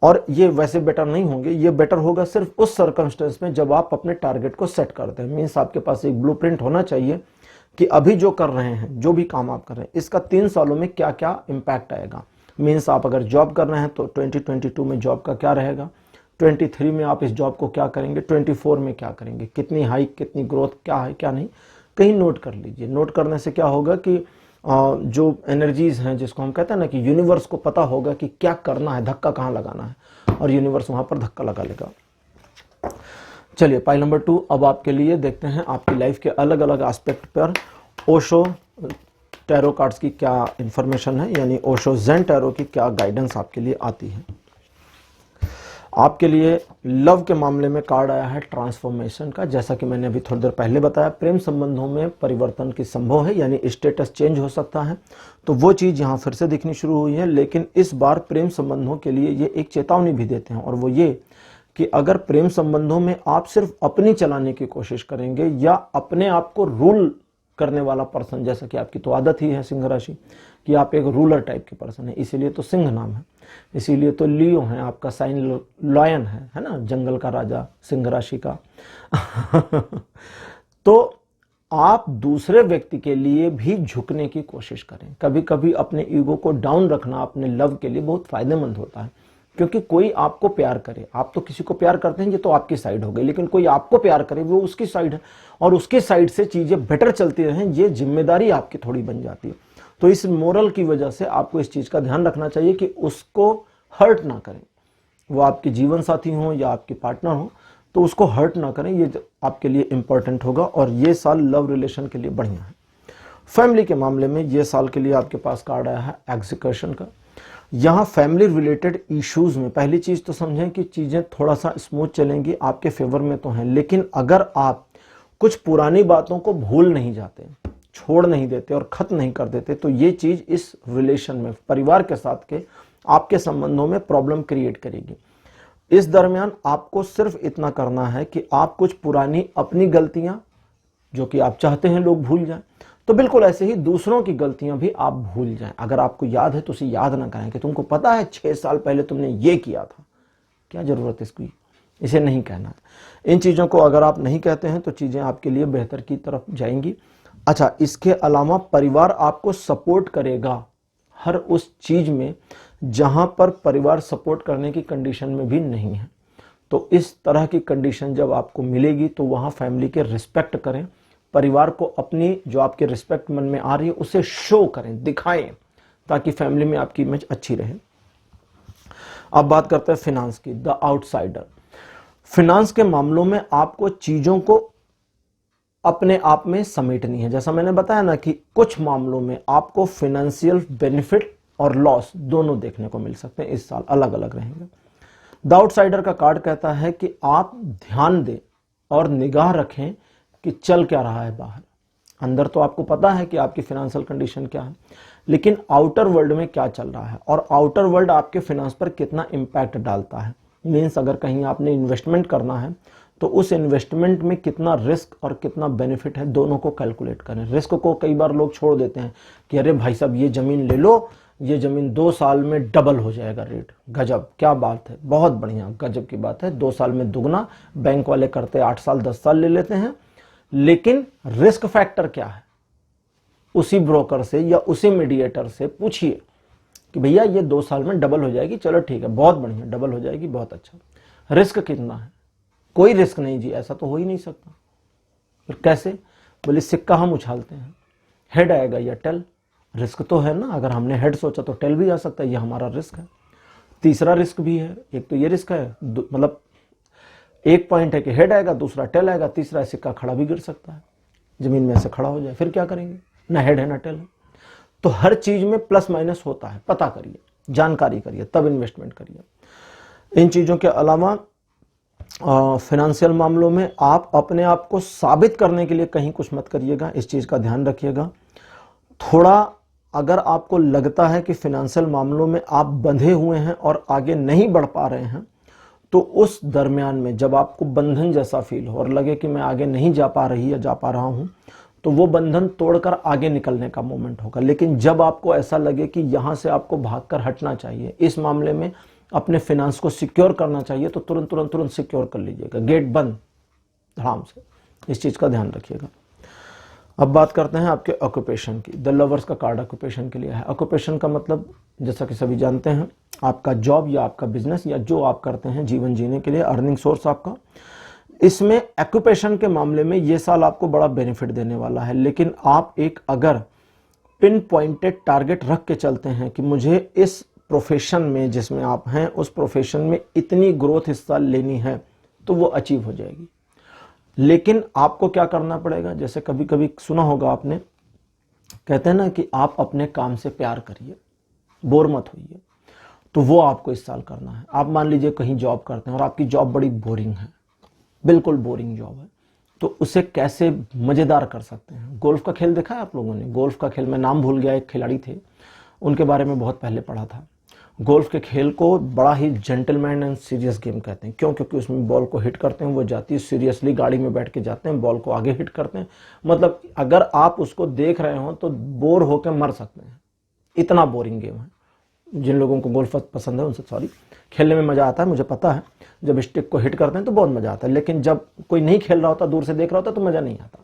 A: और ये वैसे बेटर नहीं होंगे, ये बेटर होगा सिर्फ उस सर्कमस्टेंस में जब आप अपने टारगेट को सेट करते हैं। मीन्स आपके पास एक ब्लूप्रिंट होना चाहिए कि अभी जो कर रहे हैं, जो भी काम आप कर रहे हैं, इसका 3 सालों में क्या क्या इंपैक्ट आएगा। मीन्स आप अगर जॉब कर रहे हैं तो 2022 में जॉब का क्या रहेगा, 23 में आप इस जॉब को क्या करेंगे, 24 में क्या करेंगे, कितनी हाइक, कितनी ग्रोथ, क्या है क्या नहीं, कहीं नोट कर लीजिए। नोट करने से क्या होगा कि जो एनर्जीज हैं, जिसको हम कहते हैं ना कि यूनिवर्स को पता होगा कि क्या करना है, धक्का कहाँ लगाना है, और यूनिवर्स वहां पर धक्का लगा लेगा। चलिए पाइल नंबर 2 अब आपके लिए देखते हैं आपकी लाइफ के अलग अलग एस्पेक्ट पर ओशो टैरो कार्ड्स की क्या इंफॉर्मेशन है, यानी ओशो जेन टैरो की क्या गाइडेंस आपके लिए आती है। आपके लिए लव के मामले में कार्ड आया है ट्रांसफॉर्मेशन का। जैसा कि मैंने अभी थोड़ी देर पहले बताया, प्रेम संबंधों में परिवर्तन की संभव है, यानी स्टेटस चेंज हो सकता है। तो वो चीज़ यहाँ फिर से दिखनी शुरू हुई है। लेकिन इस बार प्रेम संबंधों के लिए ये एक चेतावनी भी देते हैं, और वो ये कि अगर प्रेम संबंधों में आप सिर्फ अपनी चलाने की कोशिश करेंगे या अपने आप को रूल करने वाला पर्सन, जैसा कि आपकी तो आदत ही है सिंह राशि कि आप एक रूलर टाइप के पर्सन है, इसीलिए तो सिंह नाम है, इसीलिए तो लियो है, आपका साइन लॉयन है ना, जंगल का राजा सिंह राशि का। तो आप दूसरे व्यक्ति के लिए भी झुकने की कोशिश करें। कभी कभी अपने ईगो को डाउन रखना अपने लव के लिए बहुत फायदेमंद होता है, क्योंकि कोई आपको प्यार करे, आप तो किसी को प्यार करते हैं, ये तो आपकी साइड हो गई, लेकिन कोई आपको प्यार करे वो उसकी साइड है, और उसकी साइड से चीजें बेटर चलती रहें, ये जिम्मेदारी आपकी थोड़ी बन जाती है। तो इस मोरल की वजह से आपको इस चीज का ध्यान रखना चाहिए कि उसको हर्ट ना करें, वो आपके जीवन साथी हो या आपके पार्टनर हो, तो उसको हर्ट ना करें, ये आपके लिए इंपॉर्टेंट होगा। और ये साल लव रिलेशन के लिए बढ़िया है। फैमिली के मामले में ये साल के लिए आपके पास कार्ड आया है एग्जीक्यूशन का। यहाँ फैमिली रिलेटेड इश्यूज में पहली चीज तो समझें कि चीजें थोड़ा सा स्मूथ चलेंगी, आपके फेवर में तो हैं, लेकिन अगर आप कुछ पुरानी बातों को भूल नहीं जाते, छोड़ नहीं देते और खत्म नहीं कर देते, तो ये चीज इस रिलेशन में, परिवार के साथ के आपके संबंधों में प्रॉब्लम क्रिएट करेगी। इस दरमियान आपको सिर्फ इतना करना है कि आप कुछ पुरानी अपनी गलतियां जो कि आप चाहते हैं लोग भूल जाएं, तो बिल्कुल ऐसे ही दूसरों की गलतियां भी आप भूल जाएं। अगर आपको याद है तो उसे याद ना करें कि तुमको पता है 6 साल पहले तुमने ये किया था, क्या जरूरत है इसकी, इसे नहीं कहना है। इन चीजों को अगर आप नहीं कहते हैं तो चीजें आपके लिए बेहतर की तरफ जाएंगी। अच्छा, इसके अलावा परिवार आपको सपोर्ट करेगा हर उस चीज में जहां पर परिवार सपोर्ट करने की कंडीशन में भी नहीं है। तो इस तरह की कंडीशन जब आपको मिलेगी तो वहां फैमिली के रिस्पेक्ट करें, परिवार को अपनी जो आपके रिस्पेक्ट मन में आ रही है उसे शो करें, दिखाएं, ताकि फैमिली में आपकी इमेज अच्छी रहे। अब बात करते हैं फिनांस की, द आउटसाइडर। फिनांस के मामलों में आपको चीजों को अपने आप में समेटनी है। जैसा मैंने बताया ना कि कुछ मामलों में आपको फाइनेंशियल बेनिफिट और लॉस दोनों देखने को मिल सकते हैं, इस साल अलग अलग रहेंगे। द आउटसाइडर का कार्ड कहता है कि आप ध्यान दें और निगाह रखें कि चल क्या रहा है बाहर। अंदर तो आपको पता है कि आपकी फाइनेंशियल कंडीशन क्या है, लेकिन आउटर वर्ल्ड में क्या चल रहा है और आउटर वर्ल्ड आपके फाइनेंस पर कितना इंपैक्ट डालता है। मीन्स अगर कहीं आपने इन्वेस्टमेंट करना है तो उस इन्वेस्टमेंट में कितना रिस्क और कितना बेनिफिट है, दोनों को कैलकुलेट करें। रिस्क को कई बार लोग छोड़ देते हैं कि अरे भाई साहब ये जमीन ले लो, ये जमीन 2 साल में डबल हो जाएगा रेट। गजब, क्या बात है, बहुत बढ़िया, गजब की बात है, 2 साल में दुगना। बैंक वाले करते 8 साल 10 साल ले लेते हैं, लेकिन रिस्क फैक्टर क्या है, उसी ब्रोकर से या उसी मीडिएटर से पूछिए कि भैया ये 2 साल में डबल हो जाएगी, चलो ठीक है, बहुत बढ़िया, डबल हो जाएगी, बहुत अच्छा। रिस्क कितना है? कोई रिस्क नहीं जी, ऐसा तो हो ही नहीं सकता। फिर कैसे? बोले सिक्का हम उछालते हैं, हेड आएगा या टेल, रिस्क तो है ना। अगर हमने हेड सोचा तो टेल भी आ सकता है, ये हमारा रिस्क है। तीसरा रिस्क भी है, एक तो ये रिस्क है, मतलब एक पॉइंट है कि हेड आएगा, दूसरा टेल आएगा, तीसरा सिक्का खड़ा भी गिर सकता है, जमीन में से खड़ा हो जाए, फिर क्या करेंगे? ना हेड है ना टेल है। तो हर चीज में प्लस माइनस होता है, पता करिए, जानकारी करिए, तब इन्वेस्टमेंट करिए। इन चीजों के अलावा फाइनेंशियल मामलों में आप अपने आप को साबित करने के लिए कहीं कुछ मत करिएगा, इस चीज का ध्यान रखिएगा। थोड़ा अगर आपको लगता है कि फाइनेंशियल मामलों में आप बंधे हुए हैं और आगे नहीं बढ़ पा रहे हैं, तो उस दरमियान में जब आपको बंधन जैसा फील हो और लगे कि मैं आगे नहीं जा पा रही या जा पा रहा हूं, तो वो बंधन तोड़कर आगे निकलने का मोमेंट होगा। लेकिन जब आपको ऐसा लगे कि यहां से आपको भागकर हटना चाहिए, इस मामले में अपने फाइनेंस को सिक्योर करना चाहिए, तो तुरंत तुरंत तुरंत सिक्योर कर लीजिएगा, गेट बंद धड़ाम से, इस चीज का ध्यान रखिएगा। अब बात करते हैं आपके ऑक्यूपेशन की। द लवर्स का कार्ड ऑक्यूपेशन के लिए है। ऑक्यूपेशन का मतलब जैसा कि सभी जानते हैं, आपका जॉब या आपका बिजनेस या जो आप करते हैं जीवन जीने के लिए, अर्निंग सोर्स आपका। इसमें ऑक्यूपेशन के मामले में ये साल आपको बड़ा बेनिफिट देने वाला है, लेकिन आप एक अगर पिन पॉइंटेड टारगेट रख के चलते हैं कि मुझे इस प्रोफेशन में जिसमें आप हैं उस प्रोफेशन में इतनी ग्रोथ इस साल लेनी है, तो वो अचीव हो जाएगी। लेकिन आपको क्या करना पड़ेगा, जैसे कभी कभी सुना होगा आपने, कहते हैं ना कि आप अपने काम से प्यार करिए, बोर मत होइए। तो वो आपको इस साल करना है। आप मान लीजिए कहीं जॉब करते हैं और आपकी जॉब बड़ी बोरिंग है, बिल्कुल बोरिंग जॉब है, तो उसे कैसे मज़ेदार कर सकते हैं। गोल्फ का खेल देखा है आप लोगों ने? गोल्फ का खेल, मैं नाम भूल गया, एक खिलाड़ी थे, उनके बारे में बहुत पहले पढ़ा था। गोल्फ के खेल को बड़ा ही जेंटलमैन एंड सीरियस गेम कहते हैं। क्यों? क्योंकि उसमें बॉल को हिट करते हैं, वो जाती है सीरियसली, गाड़ी में बैठ के जाते हैं, बॉल को आगे हिट करते हैं। मतलब अगर आप उसको देख रहे हो तो बोर होकर मर सकते हैं, इतना बोरिंग गेम है। जिन लोगों को गोल्फ पसंद है उनसे सॉरी, खेलने में मज़ा आता है, मुझे पता है। जब स्टिक को हिट करते हैं तो बहुत मज़ा आता है, लेकिन जब कोई नहीं खेल रहा होता, दूर से देख रहा होता, तो मज़ा नहीं आता।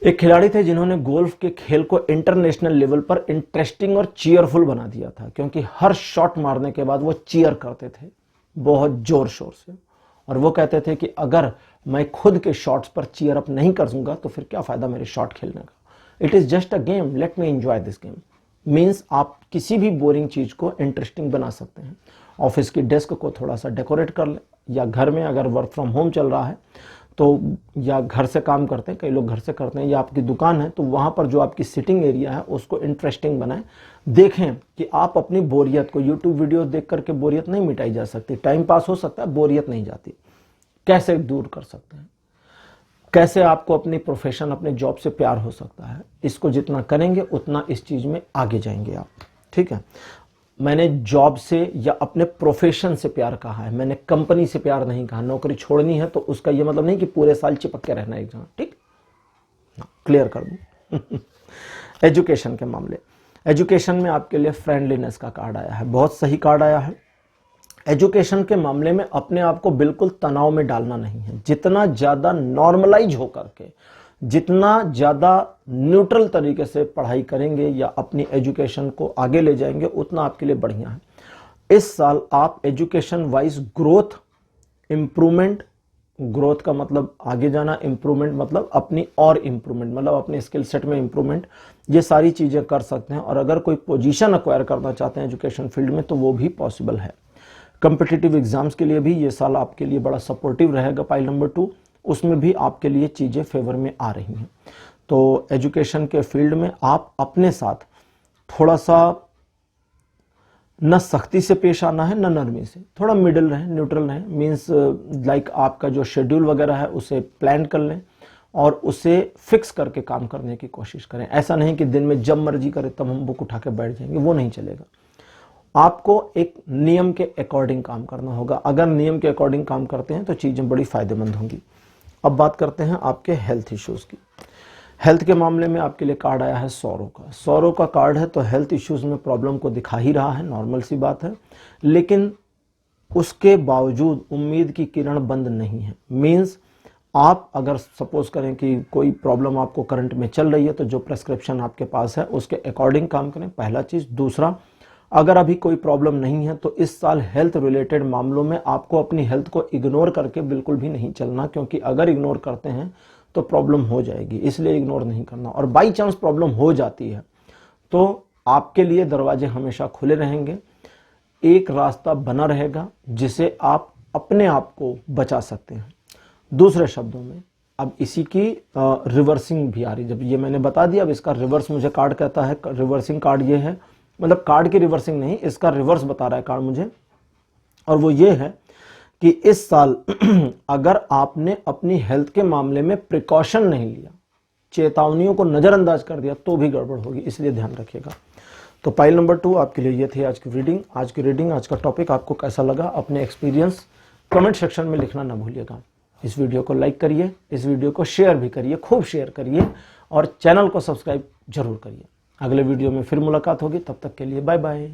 A: एक खिलाड़ी थे जिन्होंने गोल्फ के खेल को इंटरनेशनल लेवल पर इंटरेस्टिंग और चीयरफुल बना दिया था, क्योंकि हर शॉट मारने के बाद वो चीयर करते थे बहुत जोर शोर से, और वो कहते थे कि अगर मैं खुद के शॉट्स पर चीयर अप नहीं करूंगा तो फिर क्या फ़ायदा मेरे शॉट खेलने का। It is just a game, let me enjoy this game. Means आप किसी भी बोरिंग चीज़ को इंटरेस्टिंग बना सकते हैं। ऑफिस की डेस्क को थोड़ा सा डेकोरेट कर लें, या घर में अगर वर्क फ्रॉम होम चल रहा है तो, या घर से काम करते हैं, कई लोग घर से करते हैं, या आपकी दुकान है तो वहाँ पर जो आपकी सिटिंग एरिया है उसको इंटरेस्टिंग बनाएं। देखें कि आप अपनी बोरियत को, यूट्यूब वीडियो देख करके बोरियत नहीं मिटाई जा सकती, टाइम पास हो सकता है, बोरियत नहीं जाती। कैसे दूर कर सकते हैं, कैसे आपको अपनी प्रोफेशन, अपने जॉब से प्यार हो सकता है, इसको जितना करेंगे उतना इस चीज़ में आगे जाएंगे आप। ठीक है, मैंने जॉब से या अपने प्रोफेशन से प्यार कहा है, मैंने कंपनी से प्यार नहीं कहा। नौकरी छोड़नी है तो उसका ये मतलब नहीं कि पूरे साल चिपक के रहना एक जगह, ठीक, क्लियर कर दूं। एजुकेशन के मामले, एजुकेशन में आपके लिए फ्रेंडलीनेस का कार्ड आया है, बहुत सही कार्ड आया है। एजुकेशन के मामले में अपने आप को बिल्कुल तनाव में डालना नहीं है। जितना ज़्यादा नॉर्मलाइज होकर के, जितना ज़्यादा न्यूट्रल तरीके से पढ़ाई करेंगे या अपनी एजुकेशन को आगे ले जाएंगे, उतना आपके लिए बढ़िया है। इस साल आप education wise growth, improvement, growth का मतलब आगे जाना, इम्प्रूवमेंट मतलब अपनी और इम्प्रूवमेंट, मतलब अपने स्किल सेट में इम्प्रूवमेंट, ये सारी चीज़ें कर सकते हैं। और अगर कोई पोजीशन एक्वायर करना चाहते हैं एजुकेशन फील्ड में तो वो भी पॉसिबल है। कम्पिटिटिव एग्जाम्स के लिए भी ये साल आपके लिए बड़ा सपोर्टिव रहेगा। पाइल नंबर 2, उसमें भी आपके लिए चीज़ें फेवर में आ रही हैं। तो एजुकेशन के फील्ड में आप अपने साथ थोड़ा सा न सख्ती से पेश आना है, न नरमी से, थोड़ा मिडिल रहें, न्यूट्रल रहें। मीन्स लाइक आपका जो शेड्यूल वगैरह है उसे प्लान कर लें और उसे फिक्स करके काम करने की कोशिश करें। ऐसा नहीं कि दिन में जब मर्जी करे तब हम बुक उठा के बैठ जाएंगे, वो नहीं चलेगा। आपको एक नियम के अकॉर्डिंग काम करना होगा। अगर नियम के अकॉर्डिंग काम करते हैं तो चीज़ें बड़ी फ़ायदेमंद होंगी। अब बात करते हैं आपके हेल्थ इश्यूज़ की। हेल्थ के मामले में आपके लिए कार्ड आया है सौरों का। सौरों का कार्ड है तो हेल्थ इश्यूज़ में प्रॉब्लम को दिखा ही रहा है, नॉर्मल सी बात है, लेकिन उसके बावजूद उम्मीद की किरण बंद नहीं है। मीन्स आप अगर सपोज करें कि कोई प्रॉब्लम आपको करंट में चल रही है तो जो प्रेस्क्रिप्शन आपके पास है उसके अकॉर्डिंग काम करें, पहला चीज़। दूसरा, अगर अभी कोई प्रॉब्लम नहीं है तो इस साल हेल्थ रिलेटेड मामलों में आपको अपनी हेल्थ को इग्नोर करके बिल्कुल भी नहीं चलना, क्योंकि अगर इग्नोर करते हैं तो प्रॉब्लम हो जाएगी, इसलिए इग्नोर नहीं करना। और बाई चांस प्रॉब्लम हो जाती है तो आपके लिए दरवाजे हमेशा खुले रहेंगे, एक रास्ता बना रहेगा जिसे आप अपने आप को बचा सकते हैं। दूसरे शब्दों में, अब इसी की रिवर्सिंग भी आ रही, जब ये मैंने बता दिया, अब इसका रिवर्स मुझे कार्ड कहता है। रिवर्सिंग कार्ड ये है, मतलब कार्ड की रिवर्सिंग नहीं, इसका रिवर्स बता रहा है कार्ड मुझे, और वो ये है कि इस साल अगर आपने अपनी हेल्थ के मामले में प्रिकॉशन नहीं लिया, चेतावनियों को नज़रअंदाज कर दिया, तो भी गड़बड़ होगी, इसलिए ध्यान रखिएगा। तो पाइल नंबर 2 आपके लिए ये थी आज की रीडिंग। आज का टॉपिक आपको कैसा लगा, अपने एक्सपीरियंस कमेंट सेक्शन में लिखना ना भूलिएगा। इस वीडियो को लाइक करिए, इस वीडियो को शेयर भी करिए, खूब शेयर करिए, और चैनल को सब्सक्राइब जरूर करिए। अगले वीडियो में फिर मुलाकात होगी, तब तक के लिए bye bye.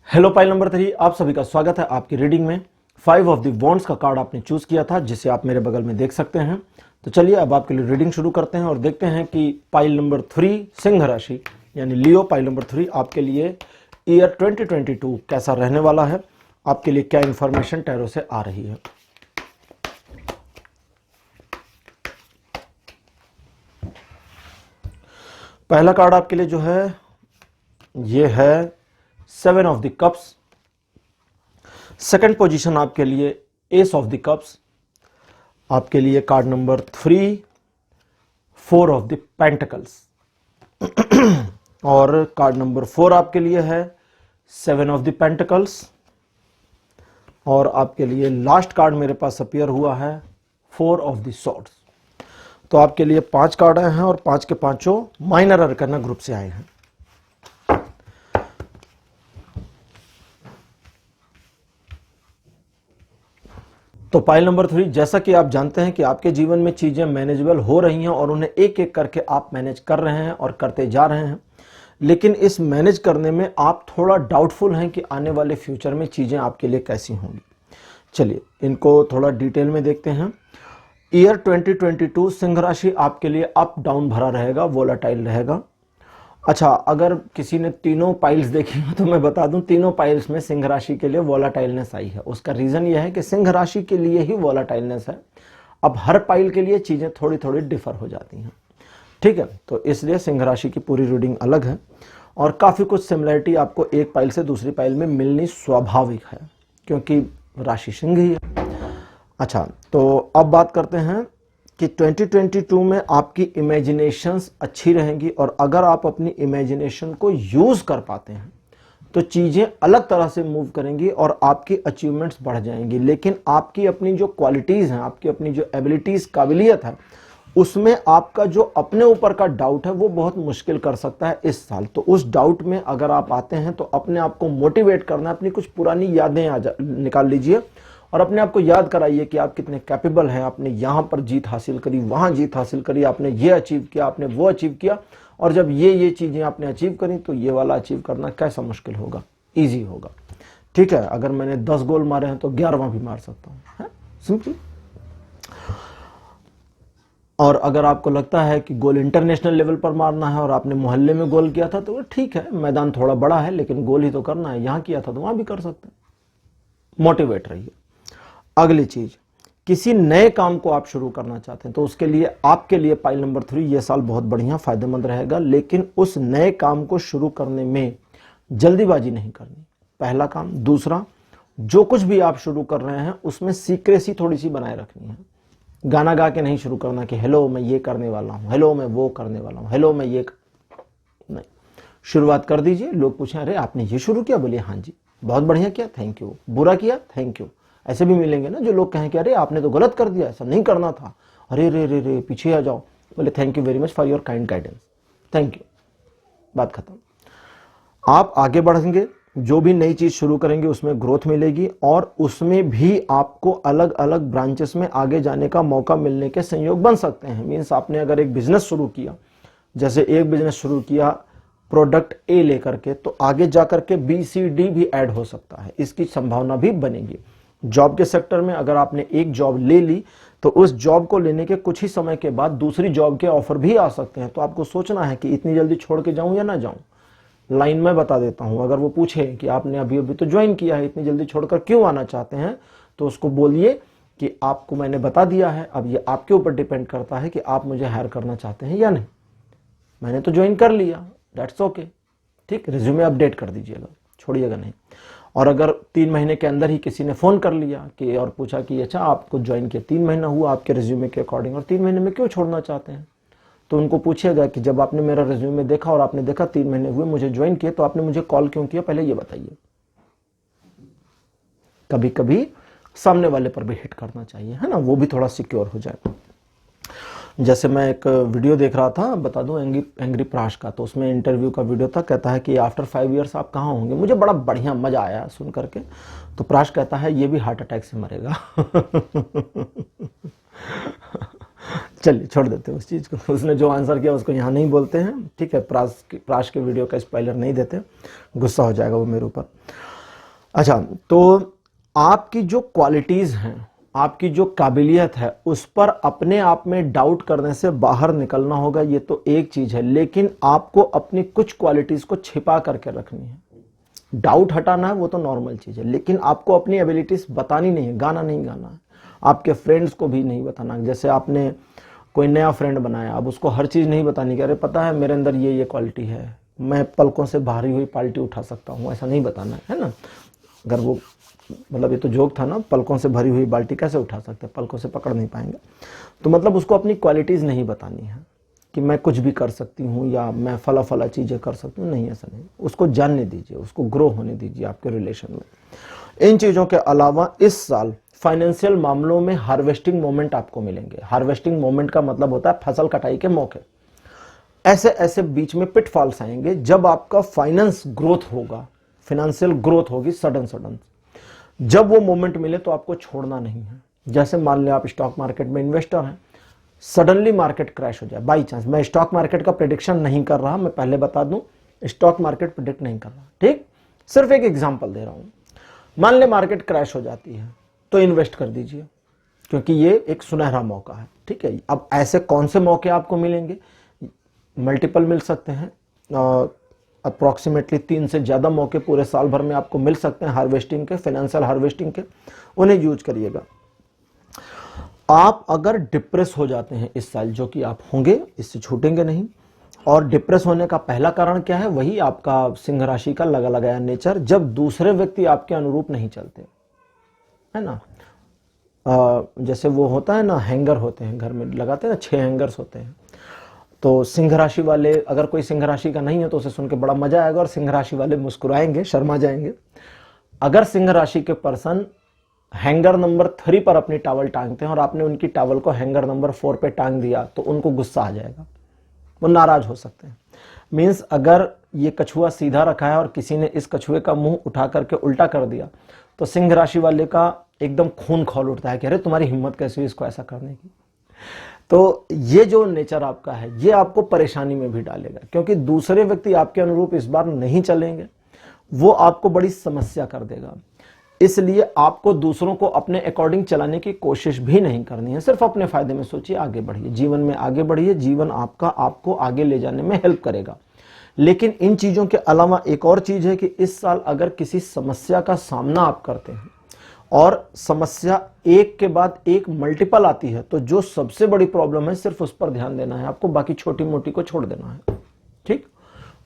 A: Hello file number 3, आप सभी का स्वागत है आपकी रीडिंग में। 5 ऑफ द वॉन्ड्स का कार्ड आपने चूज किया था, जिसे आप मेरे बगल में देख सकते हैं। तो चलिए अब आपके लिए रीडिंग शुरू करते हैं और देखते हैं कि पाइल नंबर 3 सिंह राशि यानी लियो, पाइल नंबर 3 आपके लिए ईयर 2022 कैसा रहने वाला है, आपके लिए क्या इंफॉर्मेशन टैरो से आ रही है। पहला कार्ड आपके लिए जो है ये है 7 of the cups. Second position आपके लिए एस ऑफ द कप्स। आपके लिए card number 3 4 of the pentacles. और कार्ड नंबर 4 आपके लिए है 7 ऑफ द पेंटिकल्स। और आपके लिए लास्ट कार्ड मेरे पास अपीयर हुआ है 4 ऑफ द सॉर्ड्स। तो आपके लिए 5 कार्ड आए हैं और 5 के पांचों माइनर अरकाना ग्रुप से आए हैं। तो पाइल नंबर 3, जैसा कि आप जानते हैं कि आपके जीवन में चीजें मैनेजेबल हो रही हैं और उन्हें एक एक करके आप मैनेज कर रहे हैं और करते जा रहे हैं, लेकिन इस मैनेज करने में आप थोड़ा डाउटफुल हैं कि आने वाले फ्यूचर में चीजें आपके लिए कैसी होंगी। चलिए इनको थोड़ा डिटेल में देखते हैं। ईयर 2022 सिंह राशि आपके लिए अप डाउन भरा रहेगा, वोलाटाइल रहेगा। अच्छा, अगर किसी ने तीनों पाइल्स देखी हो तो मैं बता दूं, तीनों पाइल्स में सिंह राशि के लिए वोलाटाइलनेस आई है। उसका रीजन यह है कि सिंह राशि के लिए ही वोलाटाइलनेस है। अब हर पाइल के लिए चीजें थोड़ी थोड़ी डिफर हो जाती हैं, ठीक है। तो इसलिए सिंह राशि की पूरी रीडिंग अलग है और काफी कुछ सिमिलरिटी आपको एक पाइल से दूसरी पाइल में मिलनी स्वाभाविक है, क्योंकि राशि सिंह ही है। अच्छा, तो अब बात करते हैं कि 2022 में आपकी इमेजिनेशंस अच्छी रहेंगी और अगर आप अपनी इमेजिनेशन को यूज कर पाते हैं तो चीजें अलग तरह से मूव करेंगी और आपकी अचीवमेंट्स बढ़ जाएंगी। लेकिन आपकी अपनी जो क्वालिटीज हैं, आपकी अपनी जो एबिलिटीज, काबिलियत है, उसमें आपका जो अपने ऊपर का डाउट है वो बहुत मुश्किल कर सकता है इस साल। तो उस डाउट में अगर आप आते हैं तो अपने आप को मोटिवेट करना, अपनी कुछ पुरानी यादें निकाल लीजिए और अपने आप को याद कराइए कि आप कितने कैपेबल हैं। आपने यहां पर जीत हासिल करी, वहां जीत हासिल करी, आपने ये अचीव किया, आपने वो अचीव किया, और जब ये चीजें आपने अचीव करी तो ये वाला अचीव करना कैसा मुश्किल होगा, इजी होगा, ठीक है। अगर मैंने 10 गोल मारे हैं तो 11वां भी मार सकता हूं, सिंपल। और अगर आपको लगता है कि गोल इंटरनेशनल लेवल पर मारना है और आपने मोहल्ले में गोल किया था तो ठीक है, मैदान थोड़ा बड़ा है लेकिन गोल ही तो करना है, यहां किया था तो वहां भी कर सकते हैं। मोटिवेट रहिए। अगली चीज, किसी नए काम को आप शुरू करना चाहते हैं तो उसके लिए आपके लिए पाइल नंबर 3 ये साल बहुत बढ़िया फायदेमंद रहेगा, लेकिन उस नए काम को शुरू करने में जल्दीबाजी नहीं करनी, पहला काम। दूसरा, जो कुछ भी आप शुरू कर रहे हैं उसमें सीक्रेसी थोड़ी सी बनाए रखनी है। गाना गा के नहीं शुरू करना कि हेलो मैं ये करने वाला हूं, हेलो मैं वो करने वाला हूं, हेलो मैं ये नहीं। शुरुआत कर दीजिए, लोग पूछें अरे आपने ये शुरू किया, बोलिए हाँ जी, बहुत बढ़िया किया, थैंक यू। बुरा किया, थैंक यू। ऐसे भी मिलेंगे ना जो लोग कहें कि अरे आपने तो गलत कर दिया, ऐसा नहीं करना था, अरे रे रे रे पीछे आ जाओ, बोले thank you very much for your kind guidance, thank you, बात खत्म। आप आगे बढ़ेंगे, जो भी नई चीज शुरू करेंगे उसमें ग्रोथ मिलेगी और उसमें भी आपको अलग अलग ब्रांचेस में आगे जाने का मौका मिलने के संयोग बन सकते हैं। मीन्स आपने अगर एक बिजनेस शुरू किया, जैसे एक बिजनेस शुरू किया प्रोडक्ट ए लेकर के, तो आगे जाकर के बी सी डी भी ऐड हो सकता है, इसकी संभावना भी बनेगी। जॉब के सेक्टर में अगर आपने एक जॉब ले ली तो उस जॉब को लेने के कुछ ही समय के बाद दूसरी जॉब के ऑफर भी आ सकते हैं। तो आपको सोचना है कि इतनी जल्दी छोड़ के जाऊं या ना जाऊं। लाइन में बता देता हूं, अगर वो पूछे कि आपने अभी अभी तो ज्वाइन किया है, इतनी जल्दी छोड़कर क्यों आना चाहते हैं, तो उसको बोलिए कि आपको मैंने बता दिया है, अब ये आपके ऊपर डिपेंड करता है कि आप मुझे हायर करना चाहते हैं या नहीं। मैंने तो ज्वाइन कर लिया, दैट्स ओके, ठीक। रिज्यूमे अपडेट कर दीजिएगा, छोड़िएगा नहीं। और अगर 3 महीने के अंदर ही किसी ने फोन कर लिया कि और पूछा कि अच्छा आपको ज्वाइन किया 3 महीना हुआ आपके रिज्यूमे के अकॉर्डिंग और 3 महीने में क्यों छोड़ना चाहते हैं, तो उनको पूछिएगा कि जब आपने मेरा रिज्यूमे देखा और आपने देखा 3 महीने हुए मुझे ज्वाइन किया, तो आपने मुझे कॉल क्यों किया, पहले ये बताइए। कभी कभी सामने वाले पर भी हिट करना चाहिए, है ना, वो भी थोड़ा सिक्योर हो जाए। जैसे मैं एक वीडियो देख रहा था, बता दूं, एंग्री प्राश का, तो उसमें इंटरव्यू का वीडियो था, कहता है कि आफ्टर 5 इयर्स आप कहाँ होंगे। मुझे बड़ा बढ़िया मजा आया सुन करके। तो प्राश कहता है ये भी हार्ट अटैक से मरेगा। चलिए छोड़ देते हैं उस चीज को, उसने जो आंसर किया उसको यहाँ नहीं बोलते हैं, ठीक है। प्राश के वीडियो का स्पॉइलर नहीं देते, गुस्सा हो जाएगा वो मेरे ऊपर। अच्छा, तो आपकी जो क्वालिटीज हैं, आपकी जो काबिलियत है, उस पर अपने आप में डाउट करने से बाहर निकलना होगा, ये तो एक चीज है। लेकिन आपको अपनी कुछ क्वालिटीज को छिपा करके रखनी है। डाउट हटाना है वो तो नॉर्मल चीज है, लेकिन आपको अपनी एबिलिटीज बतानी नहीं है। गाना नहीं गाना है, आपके फ्रेंड्स को भी नहीं बताना। जैसे आपने कोई नया फ्रेंड बनाया, अब उसको हर चीज नहीं बतानी कि अरे पता है मेरे अंदर ये क्वालिटी है, मैं पलकों से भारी हुई बाल्टी उठा सकता हूँ, ऐसा नहीं बताना है ना। अगर वो, मतलब ये तो जोक था ना, पलकों से भरी हुई बाल्टी कैसे उठा सकते हैं, पलकों से पकड़ नहीं पाएंगे। तो मतलब उसको अपनी क्वालिटीज नहीं बतानी है, कि मैं कुछ भी कर सकती हूँ या मैं फला फला चीज़ें कर सकती हूँ, नहीं, ऐसा नहीं। उसको जानने दीजिए, उसको ग्रो होने दीजिए आपके रिलेशन में। इन चीज़ों के अलावा इस साल फाइनेंशियल मामलों में हार्वेस्टिंग मोमेंट आपको मिलेंगे। हार्वेस्टिंग मोमेंट का मतलब होता है फसल कटाई के मौके। ऐसे ऐसे बीच में पिटफॉल्स आएंगे जब आपका फाइनेंस ग्रोथ होगा, फाइनेंशियल ग्रोथ होगी सडन। जब वो मोमेंट मिले तो आपको छोड़ना नहीं है। जैसे मान लें आप स्टॉक मार्केट में इन्वेस्टर हैं, सडनली मार्केट क्रैश हो जाए बाई चांस। मैं स्टॉक मार्केट का प्रेडिक्शन नहीं कर रहा, मैं पहले बता दूं, स्टॉक मार्केट प्रेडिक्ट नहीं कर रहा, ठीक, सिर्फ एक एग्जांपल दे रहा हूं। मान ले मार्केट क्रैश हो जाती है तो इन्वेस्ट कर दीजिए, क्योंकि ये एक सुनहरा मौका है, ठीक है। अब ऐसे कौन से मौके आपको मिलेंगे? मल्टीपल मिल सकते हैं, अप्रॉक्सीमेटली 3 से ज़्यादा मौके पूरे साल भर में आपको मिल सकते हैं हार्वेस्टिंग के, फाइनेंशियल हार्वेस्टिंग के, उन्हें यूज करिएगा। आप अगर डिप्रेस हो जाते हैं इस साल, जो कि आप होंगे, इससे छूटेंगे नहीं, और डिप्रेस होने का पहला कारण क्या है? वही आपका सिंह राशि का लगा लगाया नेचर, जब दूसरे व्यक्ति आपके अनुरूप नहीं चलते, है ना। जैसे वो होता है ना, हैंगर होते हैं घर में लगाते हैं ना, 6 हैंगर्स होते हैं। तो सिंह राशि वाले, अगर कोई सिंह राशि का नहीं है तो उसे सुन के बड़ा मजा आएगा और सिंह राशि वाले मुस्कुराएंगे, शर्मा जाएंगे। अगर सिंह राशि के पर्सन हैंगर नंबर 3 पर अपनी टॉवल टांगते हैं और आपने उनकी टॉवल को हैंगर नंबर 4 पे टांग दिया तो उनको गुस्सा आ जाएगा, वो नाराज हो सकते हैं। मीन्स अगर ये कछुआ सीधा रखा है और किसी ने इस कछुए का मुंह उठा करके उल्टा कर दिया तो सिंह राशि वाले का एकदम खून खौल उठता है कि अरे तुम्हारी हिम्मत कैसी हुई इसको ऐसा करने की। तो ये जो नेचर आपका है ये आपको परेशानी में भी डालेगा, क्योंकि दूसरे व्यक्ति आपके अनुरूप इस बार नहीं चलेंगे, वो आपको बड़ी समस्या कर देगा। इसलिए आपको दूसरों को अपने अकॉर्डिंग चलाने की कोशिश भी नहीं करनी है, सिर्फ अपने फायदे में सोचिए, आगे बढ़िए, जीवन में आगे बढ़िए, जीवन आपका आपको आगे ले जाने में हेल्प करेगा। लेकिन इन चीजों के अलावा एक और चीज है कि इस साल अगर किसी समस्या का सामना आप करते हैं और समस्या एक के बाद एक मल्टीपल आती है, तो जो सबसे बड़ी प्रॉब्लम है सिर्फ उस पर ध्यान देना है आपको, बाकी छोटी मोटी को छोड़ देना है, ठीक।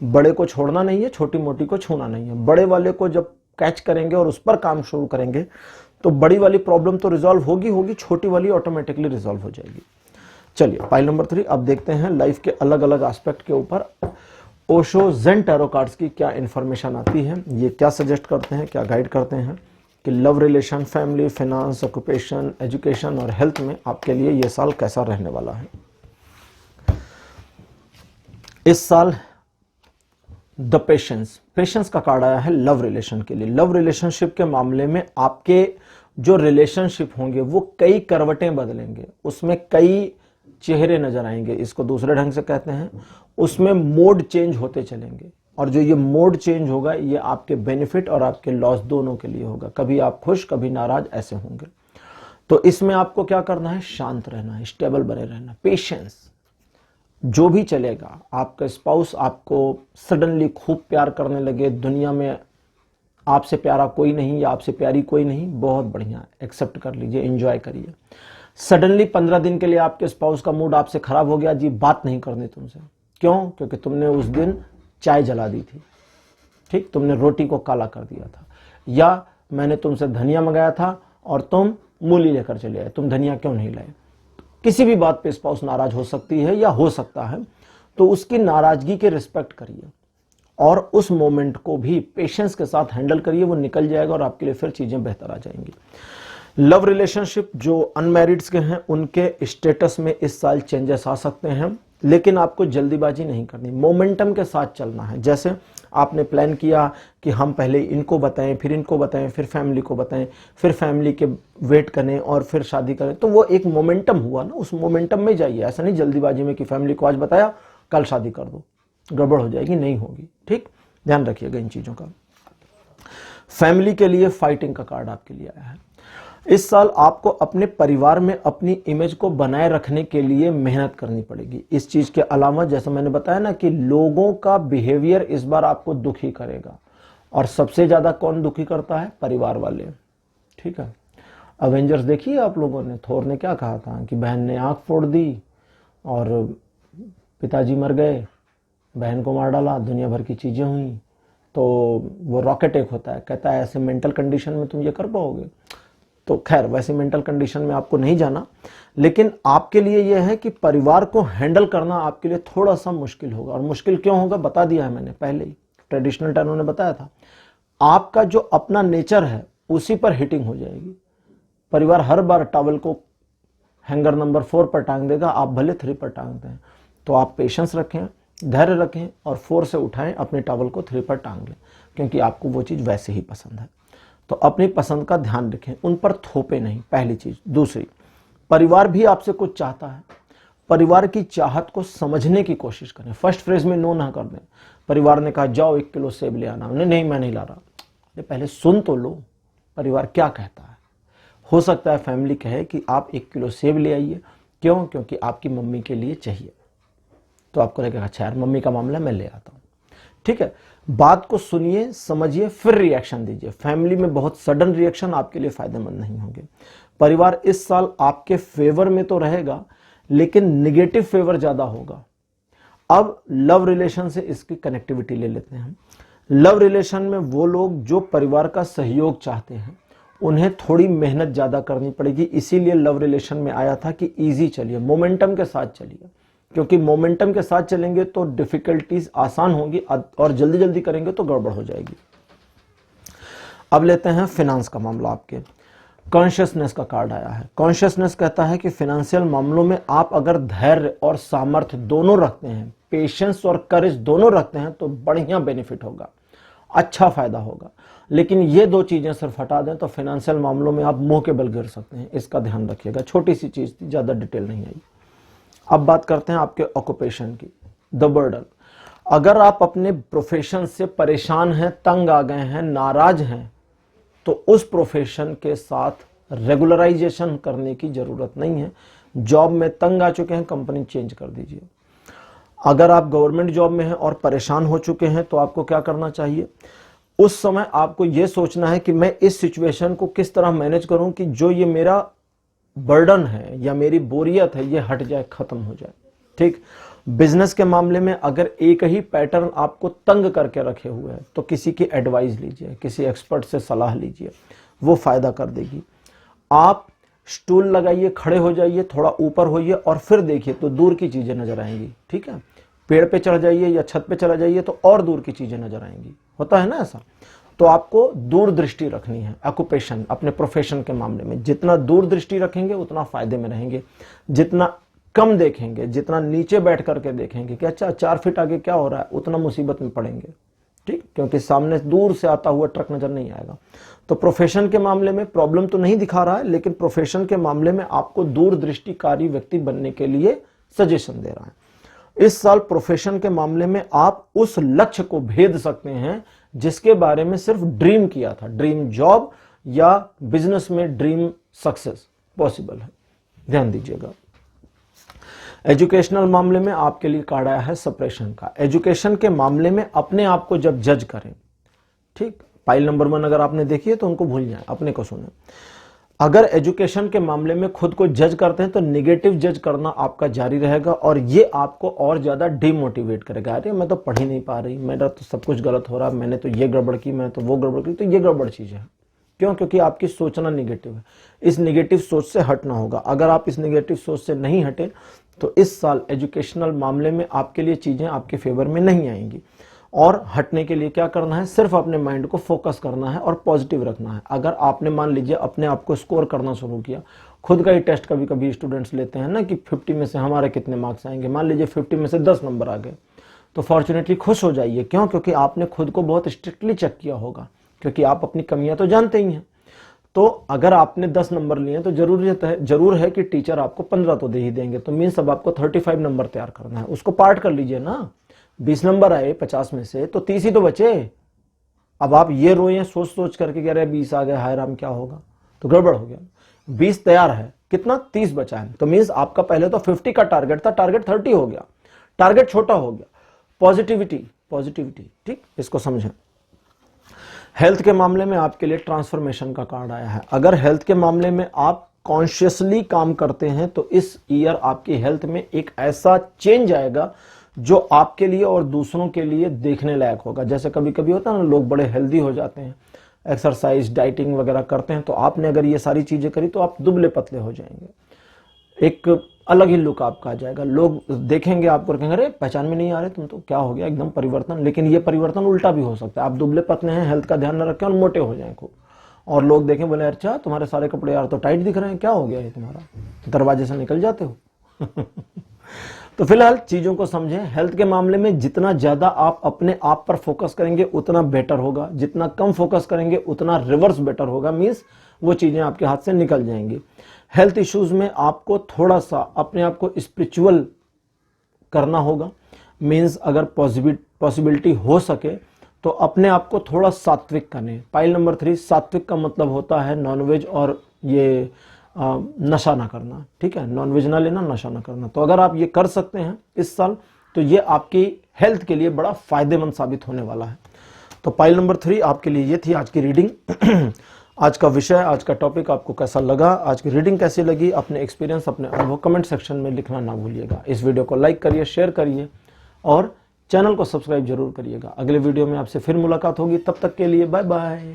A: बड़े को छोड़ना नहीं है, छोटी मोटी को छूना नहीं है। बड़े वाले को जब कैच करेंगे और उस पर काम शुरू करेंगे तो बड़ी वाली प्रॉब्लम तो रिजॉल्व होगी, छोटी वाली ऑटोमेटिकली रिजॉल्व हो जाएगी। चलिए पाइल नंबर 3 अब देखते हैं लाइफ के अलग अलग एस्पेक्ट के ऊपर ओशो जेन टैरो कार्ड्स की क्या इंफॉर्मेशन आती है, ये क्या सजेस्ट करते हैं, क्या गाइड करते हैं कि love relation, family, finance, occupation, education और हेल्थ में आपके लिए ये साल कैसा रहने वाला है। इस साल द पेशेंस का कार्ड आया है लव रिलेशन के लिए। लव रिलेशनशिप के मामले में आपके जो रिलेशनशिप होंगे वो कई करवटें बदलेंगे, उसमें कई चेहरे नजर आएंगे, इसको दूसरे ढंग से कहते हैं, उसमें मोड चेंज होते चलेंगे। और जो ये मोड चेंज होगा ये आपके बेनिफिट और आपके लॉस दोनों के लिए होगा, कभी आप खुश कभी नाराज ऐसे होंगे। तो इसमें आपको क्या करना है? शांत रहना है, स्टेबल बने रहना, पेशेंस। जो भी चलेगा, आपका स्पाउस आपको सडनली खूब प्यार करने लगे, दुनिया में आपसे प्यारा कोई नहीं या आपसे प्यारी कोई नहीं, बहुत बढ़िया, एक्सेप्ट कर लीजिए, एंजॉय करिए। सडनली 15 दिन के लिए आपके स्पाउस का मूड आपसे खराब हो गया, जी बात नहीं करनी तुमसे, क्यों? क्योंकि तुमने उस दिन चाय जला दी थी, ठीक, तुमने रोटी को काला कर दिया था, या मैंने तुमसे धनिया मंगाया था और तुम मूली लेकर चले आए, तुम धनिया क्यों नहीं लाए। किसी भी बात पे स्पाउस नाराज हो सकती है या हो सकता है, तो उसकी नाराजगी के रिस्पेक्ट करिए और उस मोमेंट को भी पेशेंस के साथ हैंडल करिए, वो निकल जाएगा और आपके लिए फिर चीजें बेहतर आ जाएंगी। लव रिलेशनशिप जो अनमैरिड्स के हैं उनके स्टेटस में इस साल चेंजेस आ सकते हैं, लेकिन आपको जल्दीबाजी नहीं करनी, मोमेंटम के साथ चलना है। जैसे आपने प्लान किया कि हम पहले इनको बताएं, फिर इनको बताएं, फिर फैमिली को बताएं, फिर फैमिली के वेट करें और फिर शादी करें, तो वो एक मोमेंटम हुआ ना, उस मोमेंटम में जाइए। ऐसा नहीं जल्दीबाजी में कि फैमिली को आज बताया कल शादी कर दो, गड़बड़ हो जाएगी, नहीं होगी, ठीक, ध्यान रखिएगा इन चीजों का। फैमिली के लिए फाइटिंग का कार्ड आपके लिए आया है। इस साल आपको अपने परिवार में अपनी इमेज को बनाए रखने के लिए मेहनत करनी पड़ेगी। इस चीज के अलावा जैसे मैंने बताया ना कि लोगों का बिहेवियर इस बार आपको दुखी करेगा, और सबसे ज्यादा कौन दुखी करता है? परिवार वाले, ठीक है। अवेंजर्स देखिए आप लोगों ने, थोर ने क्या कहा था कि बहन ने आंख फोड़ दी और पिताजी मर गए, बहन को मार डाला, दुनिया भर की चीजें हुई। तो वो रॉकेट एक होता है, कहता है ऐसे मेंटल कंडीशन में तुम ये कर पाओगे? तो खैर वैसी मेंटल कंडीशन में आपको नहीं जाना, लेकिन आपके लिए यह है कि परिवार को हैंडल करना आपके लिए थोड़ा सा मुश्किल होगा। और मुश्किल क्यों होगा बता दिया है मैंने पहले ही, ट्रेडिशनल टर्नों ने बताया था। आपका जो अपना नेचर है उसी पर हिटिंग हो जाएगी। परिवार हर बार टॉवल को हैंगर नंबर 4 पर टांग देगा, आप भले 3 पर टांग दें। तो आप पेशेंस रखें, धैर्य रखें और 4 से उठाएं, अपने टॉवल को 3 पर टांग लें, क्योंकि आपको वो चीज़ वैसे ही पसंद है। तो अपनी पसंद का ध्यान रखें, उन पर थोपे नहीं, पहली चीज़। दूसरी, परिवार भी आपसे कुछ चाहता है, परिवार की चाहत को समझने की कोशिश करें। फर्स्ट फ्रेज में नो ना कर दें। परिवार ने कहा जाओ 1 किलो सेब ले आना, नहीं मैं नहीं ला रहा। ये पहले सुन तो लो परिवार क्या कहता है। हो सकता है फैमिली कहे कि आप 1 किलो सेब ले आइए, क्यों? क्योंकि आपकी मम्मी के लिए चाहिए। तो आपको लगेगा अच्छा यार मम्मी का मामला मैं ले आता हूं, ठीक है। बात को सुनिए, समझिए, फिर रिएक्शन दीजिए। फैमिली में बहुत सडन रिएक्शन आपके लिए फायदेमंद नहीं होंगे। परिवार इस साल आपके फेवर में तो रहेगा, लेकिन निगेटिव फेवर ज्यादा होगा। अब लव रिलेशन से इसकी कनेक्टिविटी ले लेते हैं। लव रिलेशन में वो लोग जो परिवार का सहयोग चाहते हैं, उन्हें थोड़ी मेहनत ज्यादा करनी पड़ेगी। इसीलिए लव रिलेशन में आया था कि इजी चलिए, मोमेंटम के साथ चलिए, क्योंकि मोमेंटम के साथ चलेंगे तो डिफिकल्टीज आसान होंगी और जल्दी जल्दी करेंगे तो गड़बड़ हो जाएगी। अब लेते हैं फाइनेंस का मामला। आपके कॉन्शियसनेस का कार्ड आया है। कॉन्शियसनेस कहता है कि फाइनेंशियल मामलों में आप अगर धैर्य और सामर्थ्य दोनों रखते हैं, पेशेंस और करेज दोनों रखते हैं, तो बढ़िया बेनिफिट होगा, अच्छा फायदा होगा। लेकिन ये 2 चीजें सिर्फ हटा दें तो फाइनेंशियल मामलों में आप मुंह के बल गिर सकते हैं। इसका ध्यान रखिएगा। छोटी सी चीज थी, ज्यादा डिटेल नहीं आई। अब बात करते हैं आपके ऑक्यूपेशन की, द बर्डन। अगर आप अपने प्रोफेशन से परेशान हैं, तंग आ गए हैं, नाराज हैं, तो उस प्रोफेशन के साथ रेगुलराइजेशन करने की जरूरत नहीं है। जॉब में तंग आ चुके हैं, कंपनी चेंज कर दीजिए। अगर आप गवर्नमेंट जॉब में हैं और परेशान हो चुके हैं, तो आपको क्या करना चाहिए? उस समय आपको यह सोचना है कि मैं इस सिचुएशन को किस तरह मैनेज करूं कि जो ये मेरा बर्डन है या मेरी बोरियत है ये हट जाए, खत्म हो जाए, ठीक। बिजनेस के मामले में अगर एक ही पैटर्न आपको तंग करके रखे हुए है, तो किसी की एडवाइस लीजिए, किसी एक्सपर्ट से सलाह लीजिए, वो फायदा कर देगी। आप स्टूल लगाइए, खड़े हो जाइए, थोड़ा ऊपर होइए और फिर देखिए तो दूर की चीजें नजर आएंगी, ठीक है। पेड़ पे चढ़ जाइए या छत पे चला जाइए तो और दूर की चीजें नजर आएंगी, होता है ना ऐसा। तो आपको दूरदृष्टि रखनी है। ऑक्यूपेशन, अपने प्रोफेशन के मामले में जितना दूरदृष्टि रखेंगे उतना फायदे में रहेंगे। जितना कम देखेंगे, जितना नीचे बैठ करके देखेंगे कि अच्छा 4 फीट आगे क्या हो रहा है, उतना मुसीबत में पड़ेंगे, ठीक, क्योंकि सामने दूर से आता हुआ ट्रक नजर नहीं आएगा। तो प्रोफेशन के मामले में प्रॉब्लम तो नहीं दिखा रहा है, लेकिन प्रोफेशन के मामले में आपको दूरदृष्टिकारी व्यक्ति बनने के लिए सजेशन दे रहा है। इस साल प्रोफेशन के मामले में आप उस लक्ष्य को भेद सकते हैं जिसके बारे में सिर्फ ड्रीम किया था। ड्रीम जॉब या बिजनेस में ड्रीम सक्सेस पॉसिबल है, ध्यान दीजिएगा। एजुकेशनल मामले में आपके लिए कार्ड आया है सप्रेशन का। एजुकेशन के मामले में अपने आप को जब जज करें, ठीक, फाइल नंबर 1 अगर आपने देखी है तो उनको भूल जाएं, अपने को सुने। अगर एजुकेशन के मामले में खुद को जज करते हैं तो निगेटिव जज करना आपका जारी रहेगा और ये आपको और ज्यादा डिमोटिवेट करेगा। अरे मैं तो पढ़ ही नहीं पा रही, मेरा तो सब कुछ गलत हो रहा, मैंने तो ये गड़बड़ की, मैंने तो वो गड़बड़ की। तो ये गड़बड़ चीज है। क्यों? क्योंकि आपकी सोचना निगेटिव है। इस निगेटिव सोच से हटना होगा। अगर आप इस निगेटिव सोच से नहीं हटे तो इस साल एजुकेशनल मामले में आपके लिए चीजें आपके फेवर में नहीं आएंगी। और हटने के लिए क्या करना है? सिर्फ अपने माइंड को फोकस करना है और पॉजिटिव रखना है। अगर आपने मान लीजिए अपने आप को स्कोर करना शुरू किया, खुद का ही टेस्ट कभी कभी स्टूडेंट्स लेते हैं ना कि 50 में से हमारे कितने मार्क्स आएंगे, मान लीजिए 50 में से 10 नंबर आ गए, तो फॉर्चुनेटली खुश हो जाइए। क्यों? क्योंकि आपने खुद को बहुत स्ट्रिक्टली चेक किया होगा, क्योंकि आप अपनी कमियां तो जानते ही हैं। तो अगर आपने 10 नंबर लिए तो जरूर है कि टीचर आपको 15 तो दे ही देंगे। तो मीन्स अब आपको 35 नंबर तैयार करना है, उसको पार्ट कर लीजिए ना। 20 नंबर आए 50 में से तो 30 ही तो बचे। अब आप ये रोए सोच सोच करके कह रहे 20 आ गए, हाय राम क्या होगा, तो गड़बड़ हो गया। 20 तैयार है, कितना 30 बचा है, तो मीन्स आपका पहले तो 50 का टारगेट था, टारगेट 30 हो गया, टारगेट छोटा हो गया। पॉजिटिविटी, ठीक, इसको समझें। हेल्थ के मामले में आपके लिए ट्रांसफॉर्मेशन का कार्ड आया है। अगर हेल्थ के मामले में आप कॉन्शियसली काम करते हैं तो इस ईयर आपकी हेल्थ में एक ऐसा चेंज आएगा जो आपके लिए और दूसरों के लिए देखने लायक होगा। जैसे कभी कभी होता है ना, लोग बड़े हेल्दी हो जाते हैं, एक्सरसाइज, डाइटिंग वगैरह करते हैं, तो आपने अगर ये सारी चीज़ें करी तो आप दुबले पतले हो जाएंगे, एक अलग ही लुक आपका आ जाएगा। लोग देखेंगे आपको, कहेंगे अरे पहचान में नहीं आ रहे तुम तो, क्या हो गया, एकदम परिवर्तन। लेकिन ये परिवर्तन उल्टा भी हो सकता है, आप दुबले पतले हैं, हेल्थ का ध्यान न रखें और मोटे हो जाएं खूब, और लोग देखें बोले अच्छा तुम्हारे सारे कपड़े यार तो टाइट दिख रहे हैं, क्या हो गया ये तुम्हारा, दरवाजे से निकल जाते हो। तो फिलहाल चीजों को समझें। हेल्थ के मामले में जितना ज्यादा आप अपने आप पर फोकस करेंगे उतना बेटर होगा, जितना कम फोकस करेंगे उतना रिवर्स बेटर होगा, मींस वो चीजें आपके हाथ से निकल जाएंगी। हेल्थ इश्यूज में आपको थोड़ा सा अपने आप को स्पिरिचुअल करना होगा, मींस अगर पॉसिबिलिटी हो सके तो अपने आप को थोड़ा सात्विक करें। पाइल नंबर 3, सात्विक का मतलब होता है नॉनवेज और ये नशा ना करना, ठीक है, नॉनवेज ना लेना, नशा ना करना। तो अगर आप ये कर सकते हैं इस साल तो ये आपकी हेल्थ के लिए बड़ा फायदेमंद साबित होने वाला है। तो पाइल नंबर 3 आपके लिए ये थी आज की रीडिंग। आज का विषय, आज का टॉपिक आपको कैसा लगा, आज की रीडिंग कैसी लगी, अपने एक्सपीरियंस, अपने अनुभव कमेंट सेक्शन में लिखना ना भूलिएगा। इस वीडियो को लाइक करिए, शेयर करिए और चैनल को सब्सक्राइब जरूर करिएगा। अगले वीडियो में आपसे फिर मुलाकात होगी, तब तक के लिए बाय बाय।